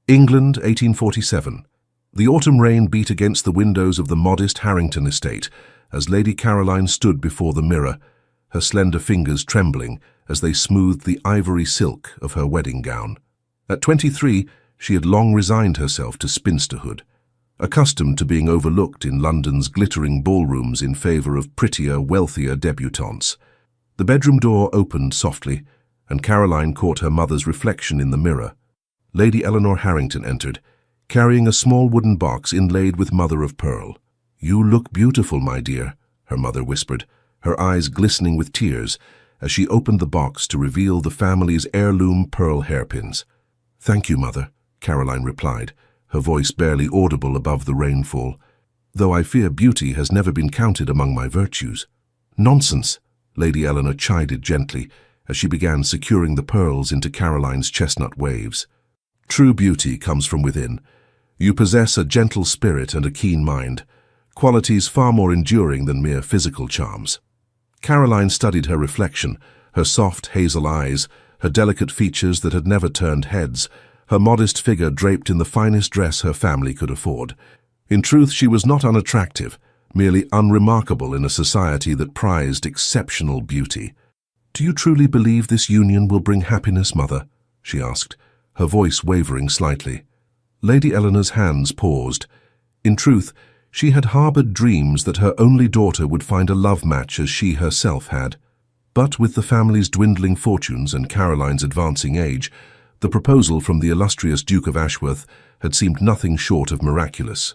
England, 1847. The autumn rain beat against the windows of the modest Harrington estate as Lady Caroline stood before the mirror, her slender fingers trembling as they smoothed the ivory silk of her wedding gown. At 23, she had long resigned herself to spinsterhood, accustomed to being overlooked in London's glittering ballrooms in favour of prettier, wealthier debutantes. The bedroom door opened softly, and Caroline caught her mother's reflection in the mirror. Lady Eleanor Harrington entered, carrying a small wooden box inlaid with mother-of-pearl. "You look beautiful, my dear," her mother whispered, her eyes glistening with tears as she opened the box to reveal the family's heirloom pearl hairpins. "Thank you, Mother," Caroline replied, her voice barely audible above the rainfall, "though I fear beauty has never been counted among my virtues." "Nonsense," Lady Eleanor chided gently as she began securing the pearls into Caroline's chestnut waves. "True beauty comes from within. You possess a gentle spirit and a keen mind, qualities far more enduring than mere physical charms." Caroline studied her reflection, her soft hazel eyes, her delicate features that had never turned heads, her modest figure draped in the finest dress her family could afford. In truth, she was not unattractive, merely unremarkable in a society that prized exceptional beauty. "Do you truly believe this union will bring happiness, Mother?" she asked, her voice wavering slightly. Lady Eleanor's hands paused. In truth, she had harbored dreams that her only daughter would find a love match as she herself had. But with the family's dwindling fortunes and Caroline's advancing age, the proposal from the illustrious Duke of Ashworth had seemed nothing short of miraculous.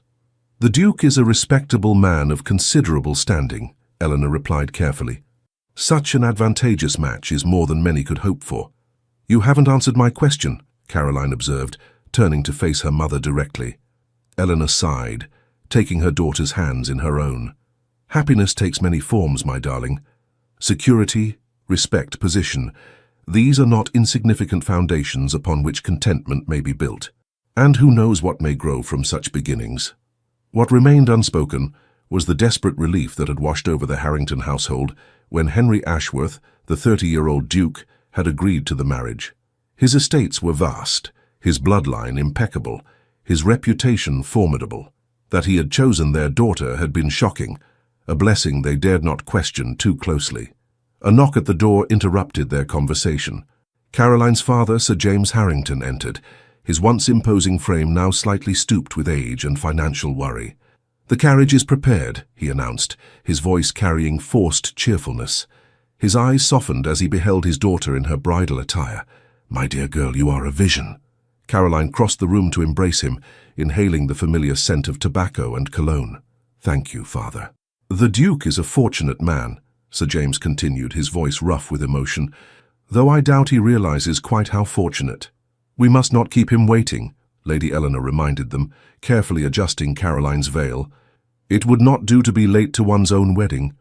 "The Duke is a respectable man of considerable standing," Eleanor replied carefully. "Such an advantageous match is more than many could hope for." "You haven't answered my question," Caroline observed, turning to face her mother directly. Eleanor sighed, taking her daughter's hands in her own. "Happiness takes many forms, my darling. Security, respect, position, these are not insignificant foundations upon which contentment may be built. And who knows what may grow from such beginnings?" What remained unspoken was the desperate relief that had washed over the Harrington household when Henry Ashworth, the 30-year-old Duke, had agreed to the marriage. His estates were vast, his bloodline impeccable, his reputation formidable. That he had chosen their daughter had been shocking, a blessing they dared not question too closely. A knock at the door interrupted their conversation. Caroline's father, Sir James Harrington, entered, his once imposing frame now slightly stooped with age and financial worry. "The carriage is prepared," he announced, his voice carrying forced cheerfulness. His eyes softened as he beheld his daughter in her bridal attire. "My dear girl, you are a vision." Caroline crossed the room to embrace him, inhaling the familiar scent of tobacco and cologne. "Thank you, Father." "The Duke is a fortunate man," Sir James continued, his voice rough with emotion, "though I doubt he realizes quite how fortunate." "We must not keep him waiting," Lady Eleanor reminded them, carefully adjusting Caroline's veil. "It would not do to be late to one's own wedding."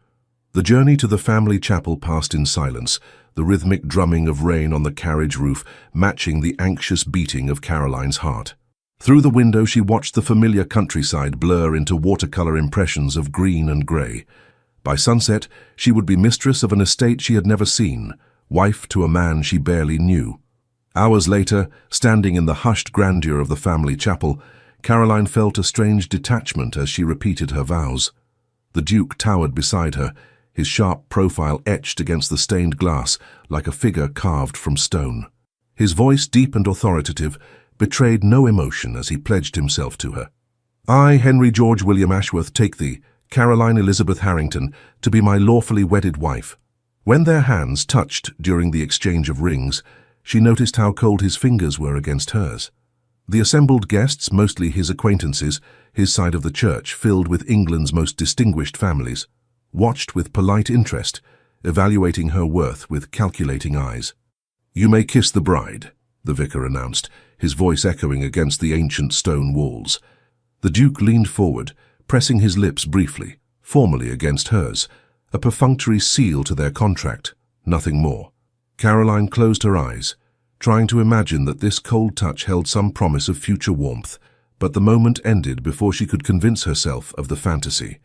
The journey to the family chapel passed in silence, the rhythmic drumming of rain on the carriage roof matching the anxious beating of Caroline's heart. Through the window she watched the familiar countryside blur into watercolor impressions of green and grey. By sunset, she would be mistress of an estate she had never seen, wife to a man she barely knew. Hours later, standing in the hushed grandeur of the family chapel, Caroline felt a strange detachment as she repeated her vows. The Duke towered beside her, his sharp profile etched against the stained glass like a figure carved from stone. His voice, deep and authoritative, betrayed no emotion as he pledged himself to her. "I, Henry George William Ashworth, take thee, Caroline Elizabeth Harrington, to be my lawfully wedded wife." When their hands touched during the exchange of rings, she noticed how cold his fingers were against hers. The assembled guests, mostly his acquaintances, his side of the church, filled with England's most distinguished families, watched with polite interest, evaluating her worth with calculating eyes. "You may kiss the bride," the vicar announced, his voice echoing against the ancient stone walls. The Duke leaned forward, pressing his lips briefly, formally against hers, a perfunctory seal to their contract, nothing more. Caroline closed her eyes, trying to imagine that this cold touch held some promise of future warmth, but the moment ended before she could convince herself of the fantasy.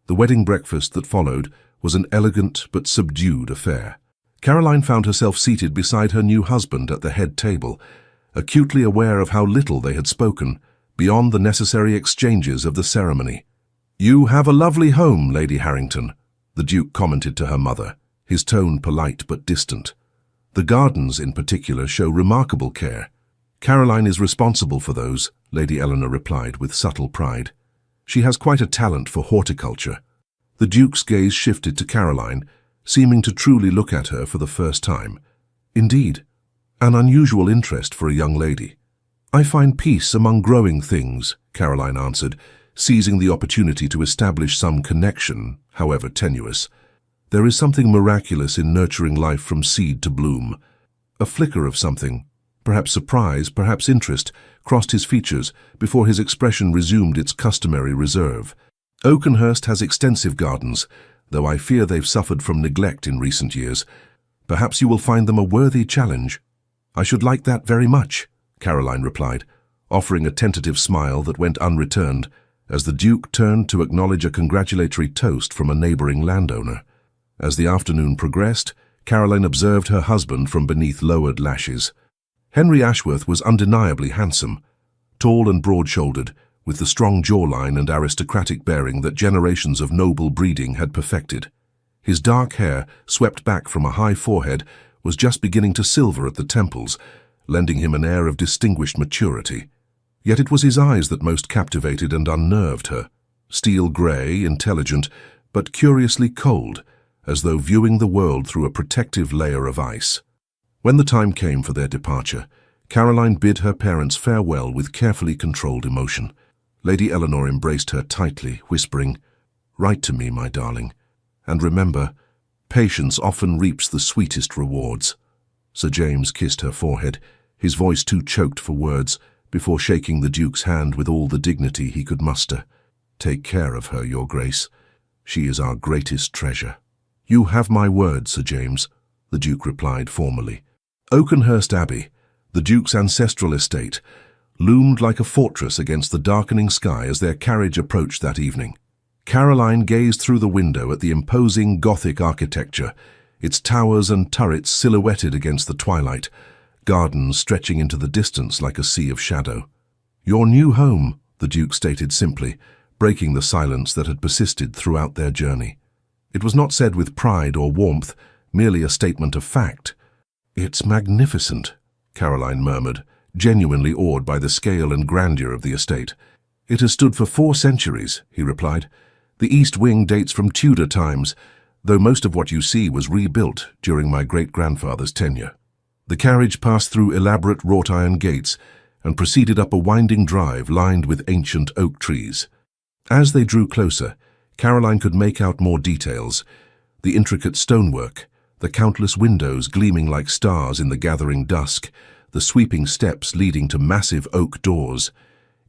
The wedding breakfast that followed was an elegant but subdued affair. Caroline found herself seated beside her new husband at the head table, acutely aware of how little they had spoken, beyond the necessary exchanges of the ceremony. "You have a lovely home, Lady Harrington," the Duke commented to her mother, his tone polite but distant. "The gardens, in particular, show remarkable care." "Caroline is responsible for those," Lady Eleanor replied with subtle pride. "She has quite a talent for horticulture." The Duke's gaze shifted to Caroline, seeming to truly look at her for the first time. "Indeed, an unusual interest for a young lady." "I find peace among growing things," Caroline answered, seizing the opportunity to establish some connection, however tenuous. "There is something miraculous in nurturing life from seed to bloom." A flicker of something, perhaps surprise, perhaps interest, crossed his features before his expression resumed its customary reserve. "Oakenhurst has extensive gardens, though I fear they've suffered from neglect in recent years. Perhaps you will find them a worthy challenge." "I should like that very much," Caroline replied, offering a tentative smile that went unreturned as the Duke turned to acknowledge a congratulatory toast from a neighboring landowner. As the afternoon progressed, Caroline observed her husband from beneath lowered lashes. Henry Ashworth was undeniably handsome, tall and broad-shouldered, with the strong jawline and aristocratic bearing that generations of noble breeding had perfected. His dark hair, swept back from a high forehead, was just beginning to silver at the temples, lending him an air of distinguished maturity. Yet it was his eyes that most captivated and unnerved her, steel grey, intelligent, but curiously cold, as though viewing the world through a protective layer of ice. When the time came for their departure, Caroline bid her parents farewell with carefully controlled emotion. Lady Eleanor embraced her tightly, whispering, "Write to me, my darling, and remember, patience often reaps the sweetest rewards." Sir James kissed her forehead, his voice too choked for words, before shaking the Duke's hand with all the dignity he could muster. "Take care of her, Your Grace. She is our greatest treasure." "You have my word, Sir James," the Duke replied formally. Oakenhurst Abbey, the Duke's ancestral estate, loomed like a fortress against the darkening sky as their carriage approached that evening. Caroline gazed through the window at the imposing Gothic architecture, its towers and turrets silhouetted against the twilight, gardens stretching into the distance like a sea of shadow. "Your new home," the Duke stated simply, breaking the silence that had persisted throughout their journey. It was not said with pride or warmth, merely a statement of fact. "It's magnificent," Caroline murmured, genuinely awed by the scale and grandeur of the estate. "It has stood for 4 centuries, he replied. "The east wing dates from Tudor times, though most of what you see was rebuilt during my great-grandfather's tenure." The carriage passed through elaborate wrought-iron gates and proceeded up a winding drive lined with ancient oak trees. As they drew closer, Caroline could make out more details: the intricate stonework, the countless windows gleaming like stars in the gathering dusk, the sweeping steps leading to massive oak doors.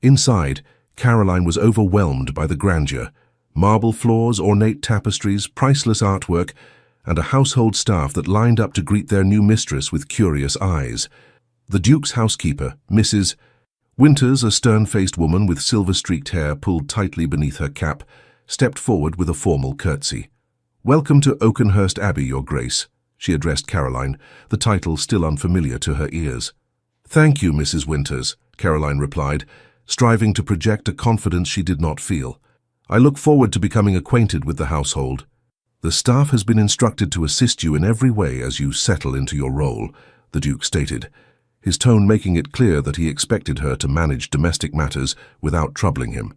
Inside, Caroline was overwhelmed by the grandeur: marble floors, ornate tapestries, priceless artwork, and a household staff that lined up to greet their new mistress with curious eyes. The Duke's housekeeper, Mrs. Winters, a stern-faced woman with silver-streaked hair pulled tightly beneath her cap, stepped forward with a formal curtsy. "Welcome to Oakenhurst Abbey, Your Grace," she addressed Caroline, the title still unfamiliar to her ears. "Thank you, Mrs. Winters," Caroline replied, striving to project a confidence she did not feel. "I look forward to becoming acquainted with the household. The staff has been instructed to assist you in every way as you settle into your role," the Duke stated, his tone making it clear that he expected her to manage domestic matters without troubling him.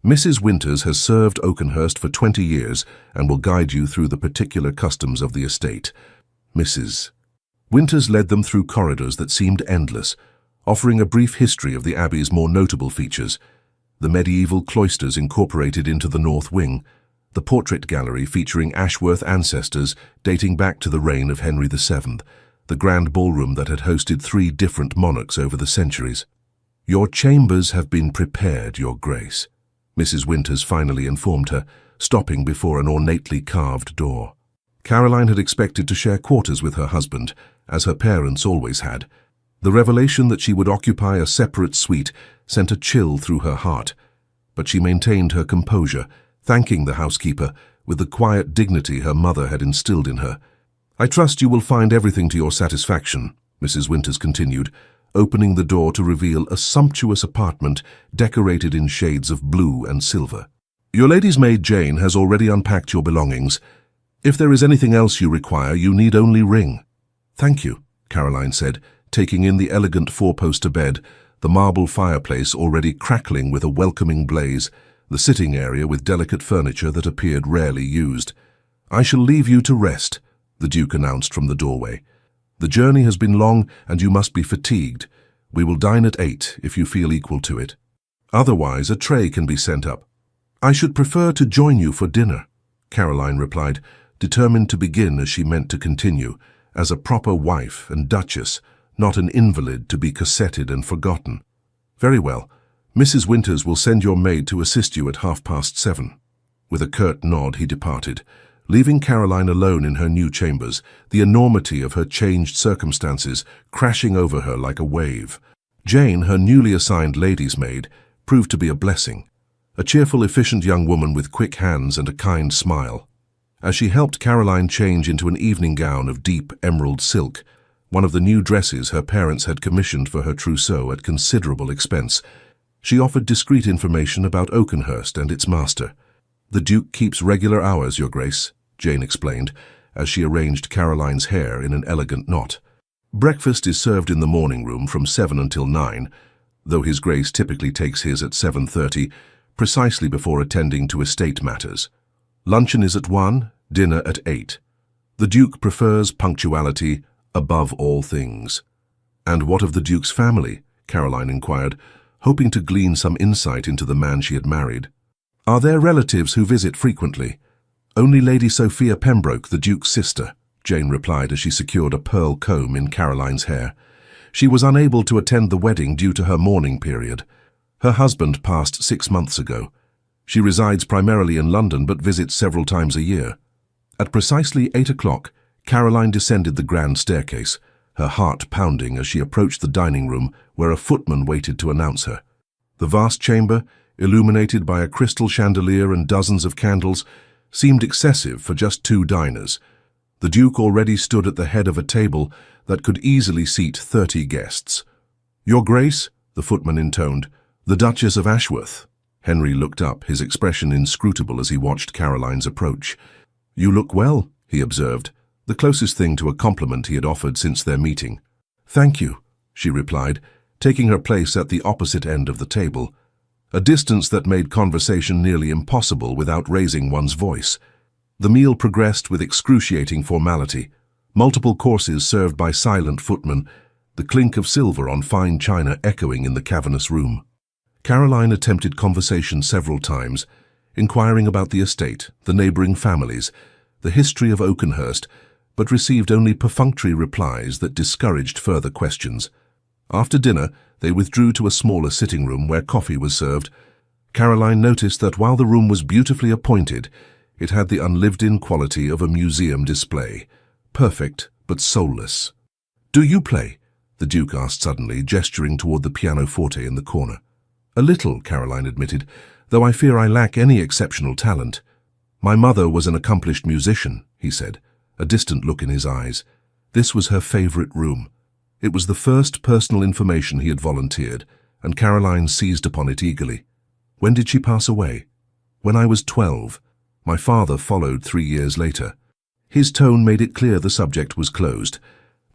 "Mrs. Winters has served Oakenhurst for 20 years and will guide you through the particular customs of the estate." Mrs. Winters led them through corridors that seemed endless, offering a brief history of the Abbey's more notable features: the medieval cloisters incorporated into the north wing, the portrait gallery featuring Ashworth ancestors dating back to the reign of Henry VII, the grand ballroom that had hosted 3 different monarchs over the centuries. "Your chambers have been prepared, Your Grace," Mrs. Winters finally informed her, stopping before an ornately carved door. Caroline had expected to share quarters with her husband, as her parents always had. The revelation that she would occupy a separate suite sent a chill through her heart, but she maintained her composure, thanking the housekeeper with the quiet dignity her mother had instilled in her. "I trust you will find everything to your satisfaction," Mrs. Winters continued, opening the door to reveal a sumptuous apartment decorated in shades of blue and silver. "Your lady's maid Jane has already unpacked your belongings. If there is anything else you require, you need only ring." "Thank you," Caroline said, taking in the elegant four-poster bed, the marble fireplace already crackling with a welcoming blaze, the sitting area with delicate furniture that appeared rarely used. "I shall leave you to rest," the Duke announced from the doorway. "The journey has been long and you must be fatigued. We will dine at 8 if you feel equal to it. Otherwise, a tray can be sent up." "I should prefer to join you for dinner," Caroline replied, determined to begin as she meant to continue, as a proper wife and duchess, not an invalid to be corseted and forgotten. "Very well. Mrs. Winters will send your maid to assist you at 7:30. With a curt nod, he departed, leaving Caroline alone in her new chambers, the enormity of her changed circumstances crashing over her like a wave. Jane, her newly assigned lady's maid, proved to be a blessing. A cheerful, efficient young woman with quick hands and a kind smile. As she helped Caroline change into an evening gown of deep emerald silk, one of the new dresses her parents had commissioned for her trousseau at considerable expense, she offered discreet information about Oakenhurst and its master. "The Duke keeps regular hours, Your Grace," Jane explained, as she arranged Caroline's hair in an elegant knot. "Breakfast is served in the morning room from 7 until 9, though His Grace typically takes his at 7:30, precisely before attending to estate matters. Luncheon is at 1, dinner at 8. The Duke prefers punctuality above all things." "And what of the Duke's family?" Caroline inquired, hoping to glean some insight into the man she had married. "Are there relatives who visit frequently?" "Only Lady Sophia Pembroke, the Duke's sister," Jane replied as she secured a pearl comb in Caroline's hair. "She was unable to attend the wedding due to her mourning period. Her husband passed 6 months ago. She resides primarily in London but visits several times a year." At precisely 8 o'clock, Caroline descended the grand staircase, her heart pounding as she approached the dining room where a footman waited to announce her. The vast chamber, illuminated by a crystal chandelier and dozens of candles, seemed excessive for just 2 diners. The Duke already stood at the head of a table that could easily seat 30 guests. "Your Grace," the footman intoned, "the Duchess of Ashworth." Henry looked up, his expression inscrutable as he watched Caroline's approach. "You look well," he observed, the closest thing to a compliment he had offered since their meeting. "Thank you," she replied, taking her place at the opposite end of the table, a distance that made conversation nearly impossible without raising one's voice. The meal progressed with excruciating formality, multiple courses served by silent footmen, the clink of silver on fine china echoing in the cavernous room. Caroline attempted conversation several times, inquiring about the estate, the neighbouring families, the history of Oakenhurst, but received only perfunctory replies that discouraged further questions. After dinner, they withdrew to a smaller sitting room where coffee was served. Caroline noticed that while the room was beautifully appointed, it had the unlived-in quality of a museum display, perfect but soulless. "Do you play?" the Duke asked suddenly, gesturing toward the pianoforte in the corner. "A little," Caroline admitted, "though I fear I lack any exceptional talent." "My mother was an accomplished musician," he said, a distant look in his eyes. This was her favourite room. It was the first personal information he had volunteered, and Caroline seized upon it eagerly. "When did she pass away?" "When I was 12. My father followed 3 years later." His tone made it clear the subject was closed.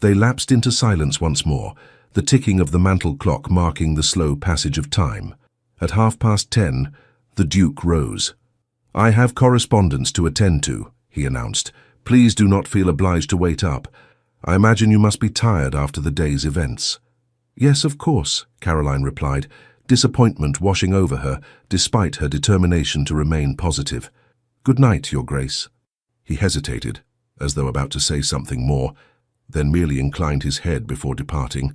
They lapsed into silence once more, the ticking of the mantel clock marking the slow passage of time. At 10:30, the Duke rose. "I have correspondence to attend to," he announced. "Please do not feel obliged to wait up. I imagine you must be tired after the day's events." "Yes, of course," Caroline replied, disappointment washing over her despite her determination to remain positive. "Good night, Your Grace." He hesitated, as though about to say something more, then merely inclined his head before departing,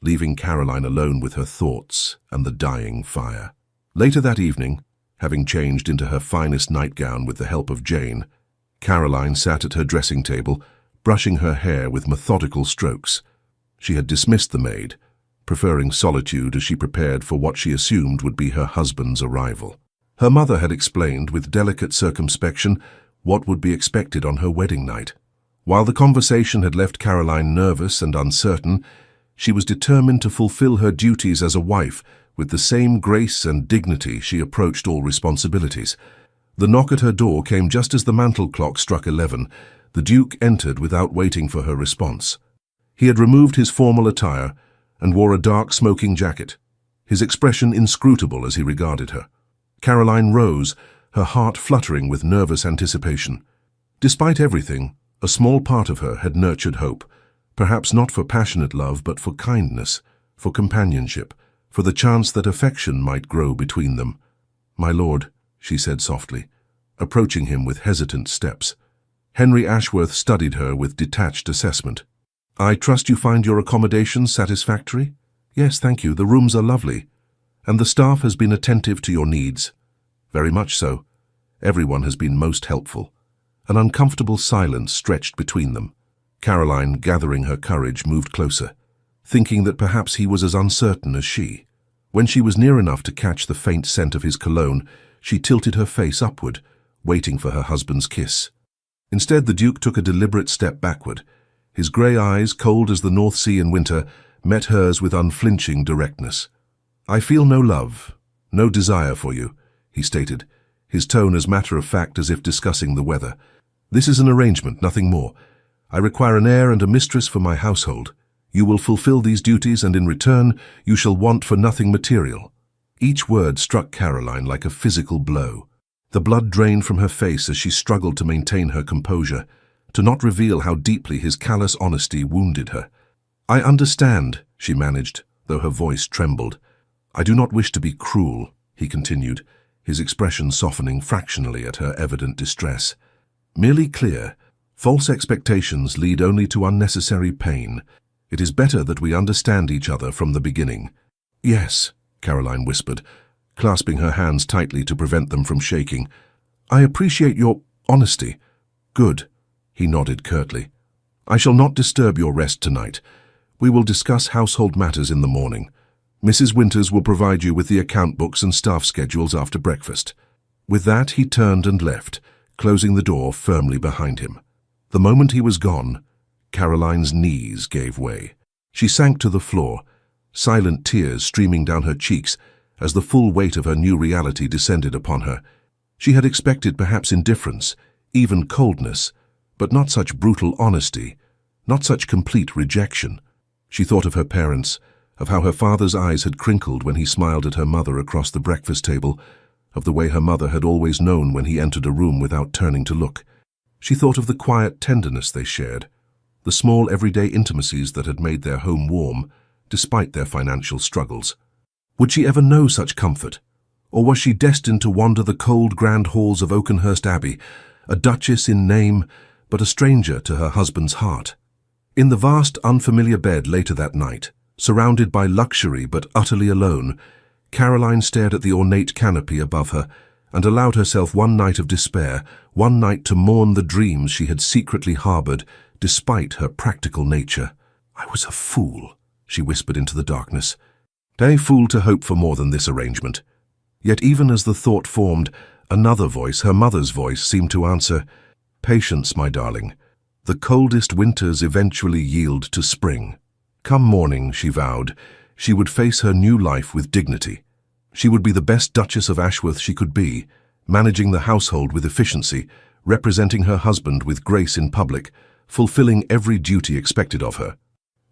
leaving Caroline alone with her thoughts and the dying fire. Later that evening, having changed into her finest nightgown with the help of Jane, Caroline sat at her dressing table, brushing her hair with methodical strokes. She had dismissed the maid, preferring solitude as she prepared for what she assumed would be her husband's arrival. Her mother had explained with delicate circumspection what would be expected on her wedding night. While the conversation had left Caroline nervous and uncertain, She was determined to fulfill her duties as a wife with the same grace and dignity she approached all responsibilities. The knock at her door came just as the mantel clock struck 11. The Duke entered without waiting for her response. He had removed his formal attire and wore a dark smoking jacket, his expression inscrutable as he regarded her. Caroline rose, her heart fluttering with nervous anticipation. Despite everything, a small part of her had nurtured hope, perhaps not for passionate love but for kindness, for companionship, for the chance that affection might grow between them. "My lord," she said softly, approaching him with hesitant steps. Henry Ashworth studied her with detached assessment. "I trust you find your accommodations satisfactory?" "Yes, thank you. The rooms are lovely. And the staff has been attentive to your needs." "Very much so. Everyone has been most helpful." An uncomfortable silence stretched between them. Caroline, gathering her courage, moved closer, thinking that perhaps he was as uncertain as she. When she was near enough to catch the faint scent of his cologne, she tilted her face upward, waiting for her husband's kiss. Instead, the Duke took a deliberate step backward. His grey eyes, cold as the North Sea in winter, met hers with unflinching directness. "I feel no love, no desire for you," he stated, his tone as matter-of-fact as if discussing the weather. "This is an arrangement, nothing more. I require an heir and a mistress for my household. You will fulfill these duties, and in return you shall want for nothing material." Each word struck Caroline like a physical blow. The blood drained from her face as she struggled to maintain her composure, to not reveal how deeply his callous honesty wounded her. "I understand," she managed, though her voice trembled. "I do not wish to be cruel," he continued, his expression softening fractionally at her evident distress. "Merely clear. False expectations lead only to unnecessary pain. It is better that we understand each other from the beginning." "Yes," Caroline whispered, clasping her hands tightly to prevent them from shaking. "I appreciate your honesty." "Good," he nodded curtly. "I shall not disturb your rest tonight. We will discuss household matters in the morning. Mrs. Winters will provide you with the account books and staff schedules after breakfast." With that, he turned and left, closing the door firmly behind him. The moment he was gone, Caroline's knees gave way. She sank to the floor, silent tears streaming down her cheeks as the full weight of her new reality descended upon her. She had expected perhaps indifference, even coldness, but not such brutal honesty, not such complete rejection. She thought of her parents, of how her father's eyes had crinkled when he smiled at her mother across the breakfast table, of the way her mother had always known when he entered a room without turning to look. She thought of the quiet tenderness they shared, the small everyday intimacies that had made their home warm, despite their financial struggles. Would she ever know such comfort? Or was she destined to wander the cold grand halls of Oakenhurst Abbey, a duchess in name, but a stranger to her husband's heart? In the vast, unfamiliar bed later that night, surrounded by luxury but utterly alone, Caroline stared at the ornate canopy above her and allowed herself one night of despair, one night to mourn the dreams she had secretly harbored, despite her practical nature. "I was a fool," she whispered into the darkness. A fool to hope for more than this arrangement. Yet even as the thought formed, another voice, her mother's voice, seemed to answer, "Patience, my darling. The coldest winters eventually yield to spring." Come morning, she vowed, she would face her new life with dignity. She would be the best Duchess of Ashworth she could be, managing the household with efficiency, representing her husband with grace in public, fulfilling every duty expected of her.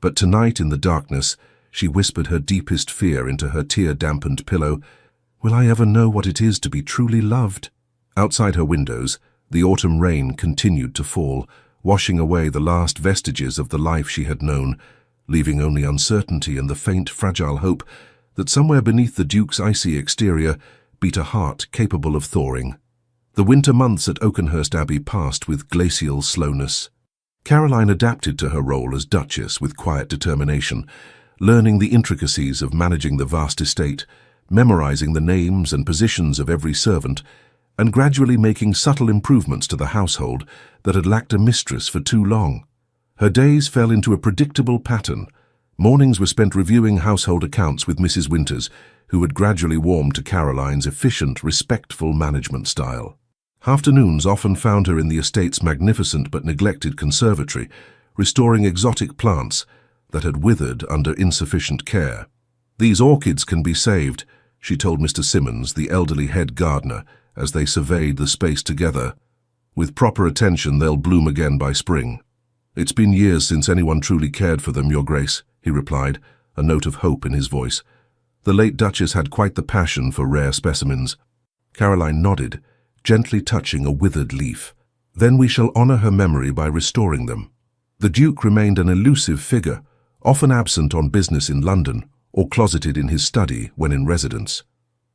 But tonight in the darkness, she whispered her deepest fear into her tear-dampened pillow. "Will I ever know what it is to be truly loved?" Outside her windows, the autumn rain continued to fall, washing away the last vestiges of the life she had known, leaving only uncertainty and the faint, fragile hope that somewhere beneath the Duke's icy exterior beat a heart capable of thawing. The winter months at Oakenhurst Abbey passed with glacial slowness. Caroline adapted to her role as Duchess with quiet determination, learning the intricacies of managing the vast estate, memorizing the names and positions of every servant, and gradually making subtle improvements to the household that had lacked a mistress for too long. Her days fell into a predictable pattern. Mornings were spent reviewing household accounts with Mrs. Winters, who had gradually warmed to Caroline's efficient, respectful management style. Afternoons often found her in the estate's magnificent but neglected conservatory, restoring exotic plants, that had withered under insufficient care. "These orchids can be saved," she told Mr. Simmons, the elderly head gardener, as they surveyed the space together. "With proper attention, they'll bloom again by spring." "It's been years since anyone truly cared for them, Your Grace," he replied, a note of hope in his voice. "The late Duchess had quite the passion for rare specimens." Caroline nodded, gently touching a withered leaf. "Then we shall honor her memory by restoring them." The Duke remained an elusive figure, often absent on business in London or closeted in his study when in residence.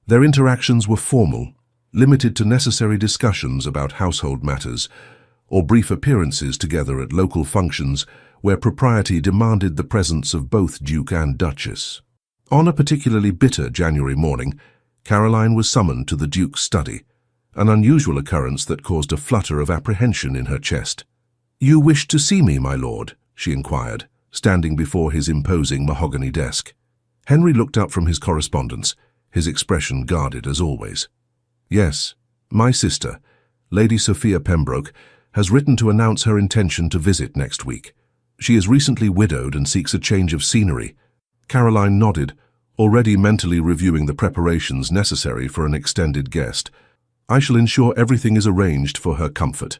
Their interactions were formal, limited to necessary discussions about household matters, or brief appearances together at local functions where propriety demanded the presence of both Duke and Duchess. On a particularly bitter January morning, Caroline was summoned to the Duke's study, an unusual occurrence that caused a flutter of apprehension in her chest. "You wish to see me, my lord?" she inquired, standing before his imposing mahogany desk. Henry looked up from his correspondence, his expression guarded as always. "Yes, my sister, Lady Sophia Pembroke, has written to announce her intention to visit next week. She is recently widowed and seeks a change of scenery." Caroline nodded, already mentally reviewing the preparations necessary for an extended guest. "I shall ensure everything is arranged for her comfort."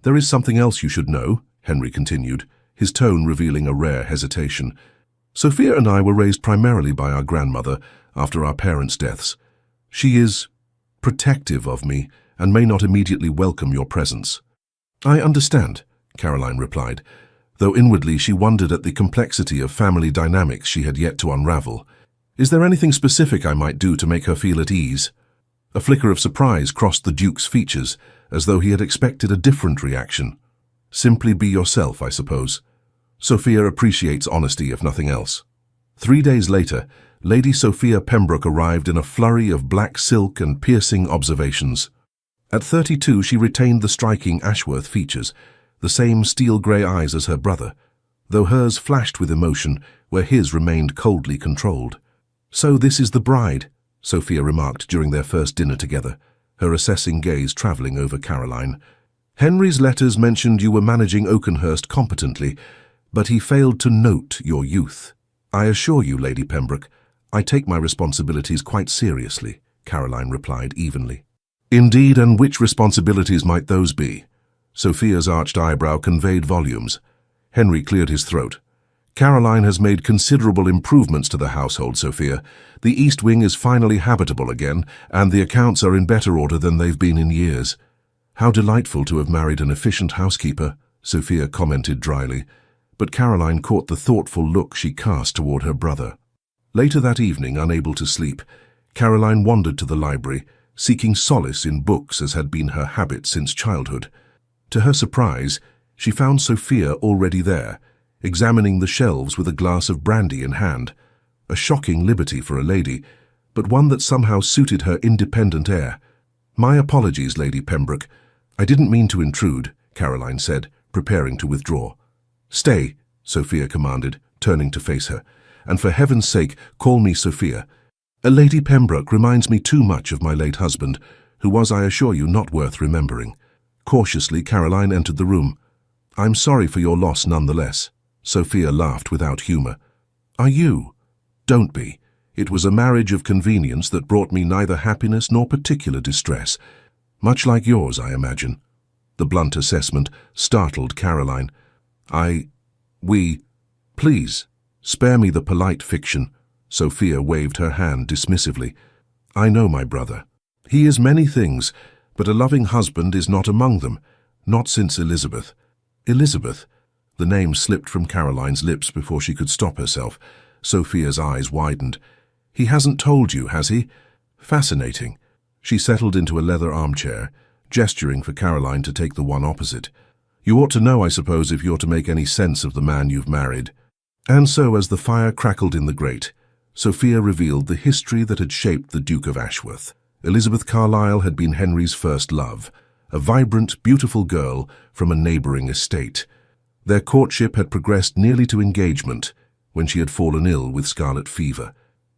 "There is something else you should know," Henry continued, his tone revealing a rare hesitation. "Sophia and I were raised primarily by our grandmother after our parents' deaths. She is protective of me and may not immediately welcome your presence." "I understand," Caroline replied, though inwardly she wondered at the complexity of family dynamics she had yet to unravel. "Is there anything specific I might do to make her feel at ease?" A flicker of surprise crossed the Duke's features, as though he had expected a different reaction. "Simply be yourself, I suppose. Sophia appreciates honesty, if nothing else." 3 days later, Lady Sophia Pembroke arrived in a flurry of black silk and piercing observations. At 32, she retained the striking Ashworth features, the same steel-grey eyes as her brother, though hers flashed with emotion where his remained coldly controlled. "So this is the bride," Sophia remarked during their first dinner together, her assessing gaze travelling over Caroline. "Henry's letters mentioned you were managing Oakenhurst competently, but he failed to note your youth. I assure you, Lady Pembroke, I take my responsibilities quite seriously," Caroline replied evenly. "Indeed, and which responsibilities might those be?" Sophia's arched eyebrow conveyed volumes. Henry cleared his throat. "Caroline has made considerable improvements to the household, Sophia. The East Wing is finally habitable again, and the accounts are in better order than they've been in years." "How delightful to have married an efficient housekeeper," Sophia commented dryly, but Caroline caught the thoughtful look she cast toward her brother. Later that evening, unable to sleep, Caroline wandered to the library, seeking solace in books as had been her habit since childhood. To her surprise, she found Sophia already there, examining the shelves with a glass of brandy in hand. A shocking liberty for a lady, but one that somehow suited her independent air. "My apologies, Lady Pembroke. I didn't mean to intrude," Caroline said, preparing to withdraw. "Stay," Sophia commanded, turning to face her. "And for heaven's sake, call me Sophia. Lady Pembroke reminds me too much of my late husband, who was, I assure you, not worth remembering." Cautiously, Caroline entered the room. "I'm sorry for your loss nonetheless." Sophia laughed without humour. "Are you?" "Don't be. It was a marriage of convenience that brought me neither happiness nor particular distress. Much like yours, I imagine." The blunt assessment startled Caroline. Please, spare me the polite fiction." Sophia waved her hand dismissively. "I know my brother. He is many things, but a loving husband is not among them, not since Elizabeth." "Elizabeth?" The name slipped from Caroline's lips before she could stop herself. Sophia's eyes widened. "He hasn't told you, has he? Fascinating." She settled into a leather armchair, gesturing for Caroline to take the one opposite. "You ought to know, I suppose, if you're to make any sense of the man you've married." And so, as the fire crackled in the grate, Sophia revealed the history that had shaped the Duke of Ashworth. Elizabeth Carlyle had been Henry's first love, a vibrant, beautiful girl from a neighbouring estate. Their courtship had progressed nearly to engagement when she had fallen ill with scarlet fever,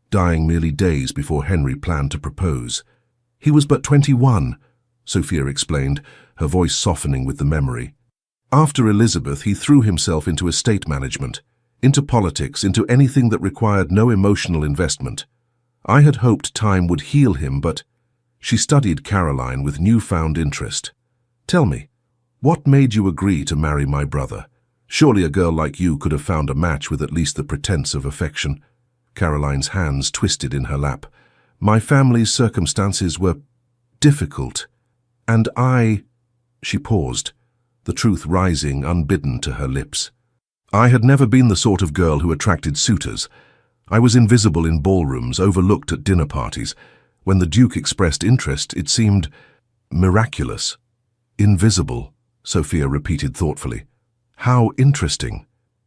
dying merely days before Henry planned to propose. "He was but 21, Sophia explained, her voice softening with the memory. "After Elizabeth, he threw himself into estate management. into politics, into anything that required no emotional investment. I had hoped time would heal him, but she studied Caroline with newfound interest. Tell me, what made you agree to marry my brother? Surely a girl like you could have found a match with at least the pretense of affection. Caroline's hands twisted in her lap. My family's circumstances were difficult, and She paused, the truth rising unbidden to her lips. I had never been the sort of girl who attracted suitors. I was invisible in ballrooms, overlooked at dinner parties. When the Duke expressed interest, it seemed miraculous. Invisible, Sophia repeated thoughtfully. How interesting.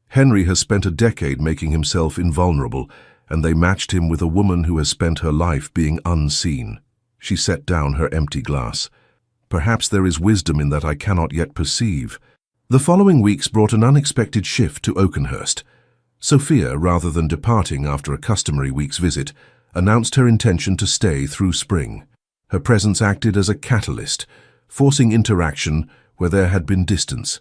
Henry has spent a decade making himself invulnerable, and they matched him with a woman who has spent her life being unseen. She set down her empty glass. Perhaps there is wisdom in that I cannot yet perceive. The following weeks brought an unexpected shift to Oakenhurst. Sophia, rather than departing after a customary week's visit, announced her intention to stay through spring. Her presence acted as a catalyst, forcing interaction where there had been distance.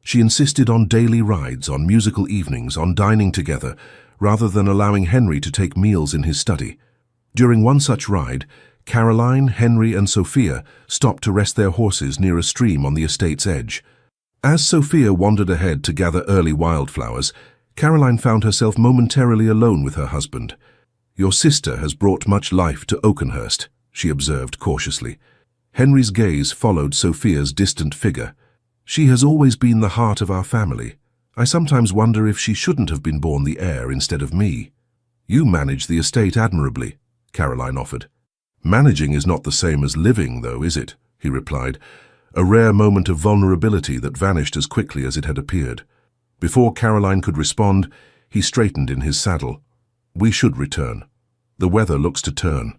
She insisted on daily rides, on musical evenings, on dining together, rather than allowing Henry to take meals in his study. During one such ride, Caroline, Henry, and Sophia stopped to rest their horses near a stream on the estate's edge. As Sophia wandered ahead to gather early wildflowers, Caroline found herself momentarily alone with her husband. Your sister has brought much life to Oakenhurst, she observed cautiously. Henry's gaze followed Sophia's distant figure. She has always been the heart of our family. I sometimes wonder if she shouldn't have been born the heir instead of me. You manage the estate admirably, Caroline offered. Managing is not the same as living, though, is it? He replied, a rare moment of vulnerability that vanished as quickly as it had appeared. Before Caroline could respond, he straightened in his saddle. We should return. The weather looks to turn.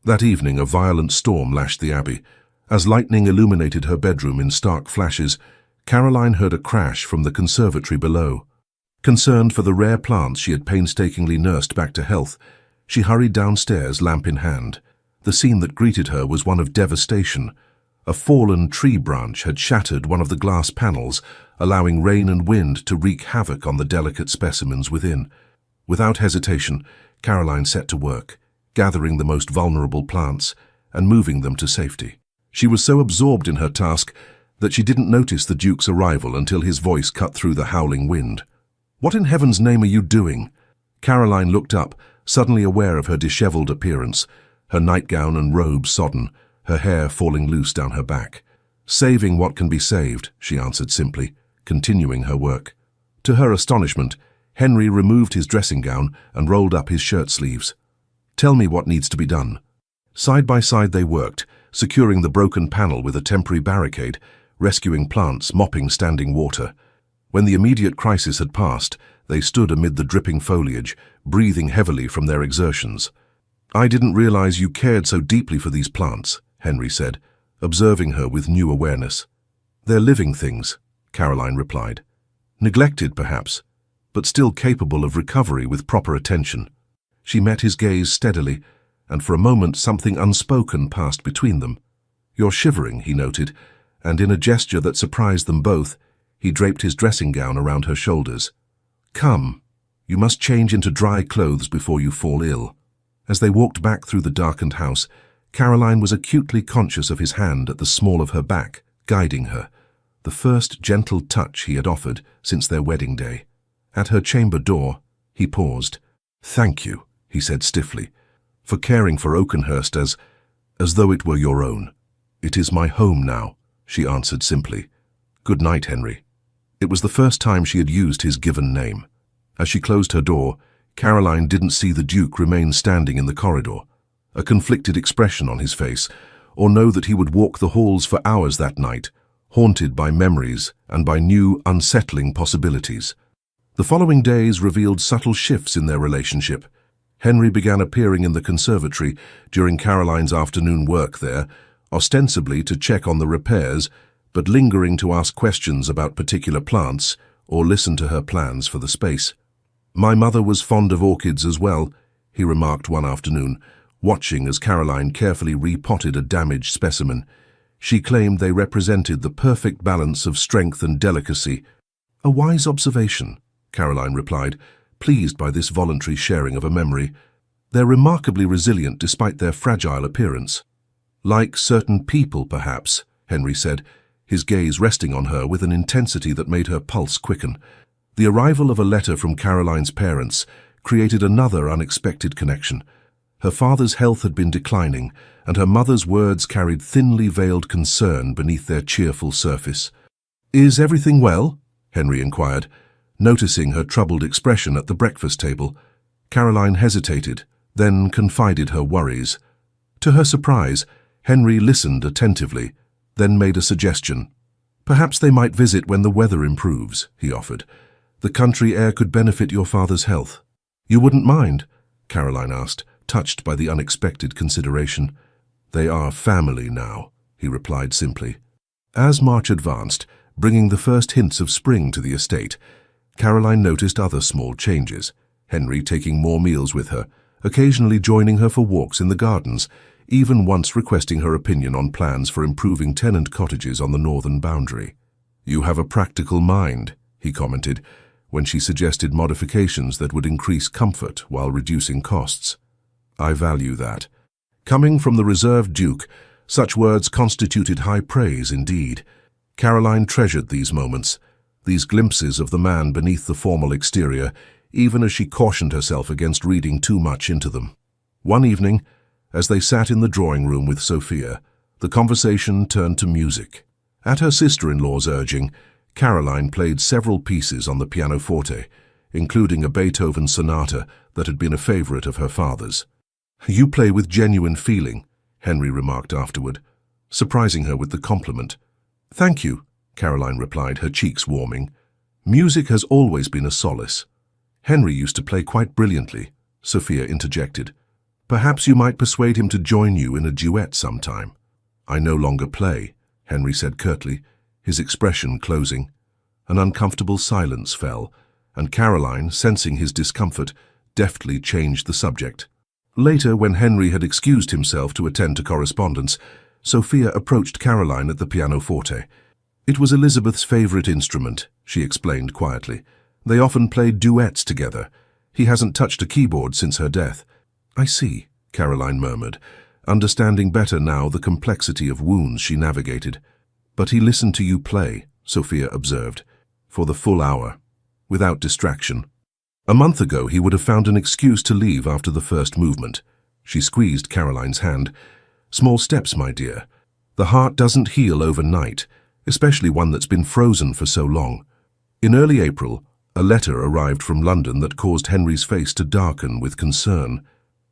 That evening, a violent storm lashed the abbey. As lightning illuminated her bedroom in stark flashes, Caroline heard a crash from the conservatory below. Concerned for the rare plants she had painstakingly nursed back to health, she hurried downstairs, lamp in hand. The scene that greeted her was one of devastation. A fallen tree branch had shattered one of the glass panels, allowing rain and wind to wreak havoc on the delicate specimens within. Without hesitation, Caroline set to work, gathering the most vulnerable plants and moving them to safety. She was so absorbed in her task that she didn't notice the Duke's arrival until his voice cut through the howling wind. What in heaven's name are you doing? Caroline looked up, suddenly aware of her disheveled appearance, her nightgown and robe sodden, her hair falling loose down her back. Saving what can be saved, she answered simply, continuing her work. To her astonishment, Henry removed his dressing gown and rolled up his shirt sleeves. Tell me what needs to be done. Side by side they worked, securing the broken panel with a temporary barricade, rescuing plants, mopping standing water. When the immediate crisis had passed, they stood amid the dripping foliage, breathing heavily from their exertions. I didn't realize you cared so deeply for these plants, Henry said, observing her with new awareness. They're living things, Caroline replied. Neglected, perhaps, but still capable of recovery with proper attention. She met his gaze steadily, and for a moment something unspoken passed between them. You're shivering, he noted, and in a gesture that surprised them both, he draped his dressing gown around her shoulders. Come, you must change into dry clothes before you fall ill. As they walked back through the darkened house, Caroline was acutely conscious of his hand at the small of her back, guiding her, the first gentle touch he had offered since their wedding day. At her chamber door, he paused. Thank you, he said stiffly, for caring for Oakenhurst as though it were your own. It is my home now, she answered simply. Good night, Henry. It was the first time she had used his given name. As she closed her door, Caroline didn't see the Duke remain standing in the corridor, a conflicted expression on his face, or know that he would walk the halls for hours that night, haunted by memories and by new, unsettling possibilities. The following days revealed subtle shifts in their relationship. Henry began appearing in the conservatory during Caroline's afternoon work there, ostensibly to check on the repairs, but lingering to ask questions about particular plants or listen to her plans for the space. My mother was fond of orchids as well, he remarked one afternoon, watching as Caroline carefully repotted a damaged specimen. She claimed they represented the perfect balance of strength and delicacy. A wise observation, Caroline replied, pleased by this voluntary sharing of a memory. They're remarkably resilient despite their fragile appearance. Like certain people, perhaps, Henry said, his gaze resting on her with an intensity that made her pulse quicken. The arrival of a letter from Caroline's parents created another unexpected connection. Her father's health had been declining, and her mother's words carried thinly veiled concern beneath their cheerful surface. "Is everything well?" Henry inquired, noticing her troubled expression at the breakfast table. Caroline hesitated, then confided her worries. To her surprise, Henry listened attentively, then made a suggestion. "Perhaps they might visit when the weather improves," he offered. "The country air could benefit your father's health." "You wouldn't mind?" Caroline asked, touched by the unexpected consideration. "They are family now," he replied simply. As March advanced, bringing the first hints of spring to the estate, Caroline noticed other small changes. Henry taking more meals with her, occasionally joining her for walks in the gardens, even once requesting her opinion on plans for improving tenant cottages on the northern boundary. "You have a practical mind," he commented, when she suggested modifications that would increase comfort while reducing costs. "I value that." Coming from the reserved Duke, such words constituted high praise indeed. Caroline treasured these moments, these glimpses of the man beneath the formal exterior, even as she cautioned herself against reading too much into them. One evening, as they sat in the drawing room with Sophia, the conversation turned to music. At her sister-in-law's urging, Caroline played several pieces on the pianoforte, including a Beethoven sonata that had been a favorite of her father's. "You play with genuine feeling," Henry remarked afterward, surprising her with the compliment. "Thank you," Caroline replied, her cheeks warming. "Music has always been a solace." "Henry used to play quite brilliantly," Sophia interjected. "Perhaps you might persuade him to join you in a duet sometime." "I no longer play," Henry said curtly, his expression closing. An uncomfortable silence fell, and Caroline, sensing his discomfort, deftly changed the subject. Later, when Henry had excused himself to attend to correspondence, Sophia approached Caroline at the pianoforte. "It was Elizabeth's favorite instrument," she explained quietly. "They often played duets together. He hasn't touched a keyboard since her death." "I see," Caroline murmured, understanding better now the complexity of wounds she navigated. "But he listened to you play," Sophia observed, "for the full hour, without distraction. A month ago he would have found an excuse to leave after the first movement." She squeezed Caroline's hand. "Small steps, my dear. The heart doesn't heal overnight, especially one that's been frozen for so long." In early April, a letter arrived from London that caused Henry's face to darken with concern.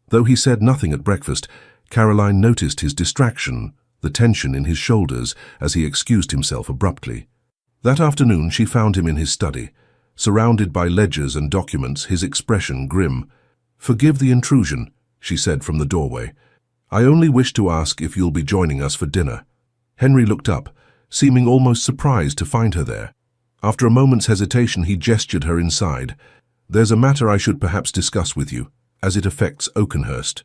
Though he said nothing at breakfast, Caroline noticed his distraction, the tension in his shoulders as he excused himself abruptly. That afternoon she found him in his study, surrounded by ledgers and documents, his expression grim. "Forgive the intrusion," she said from the doorway. "I only wish to ask if you'll be joining us for dinner." Henry looked up, seeming almost surprised to find her there. After a moment's hesitation, he gestured her inside. "There's a matter I should perhaps discuss with you, as it affects Oakenhurst."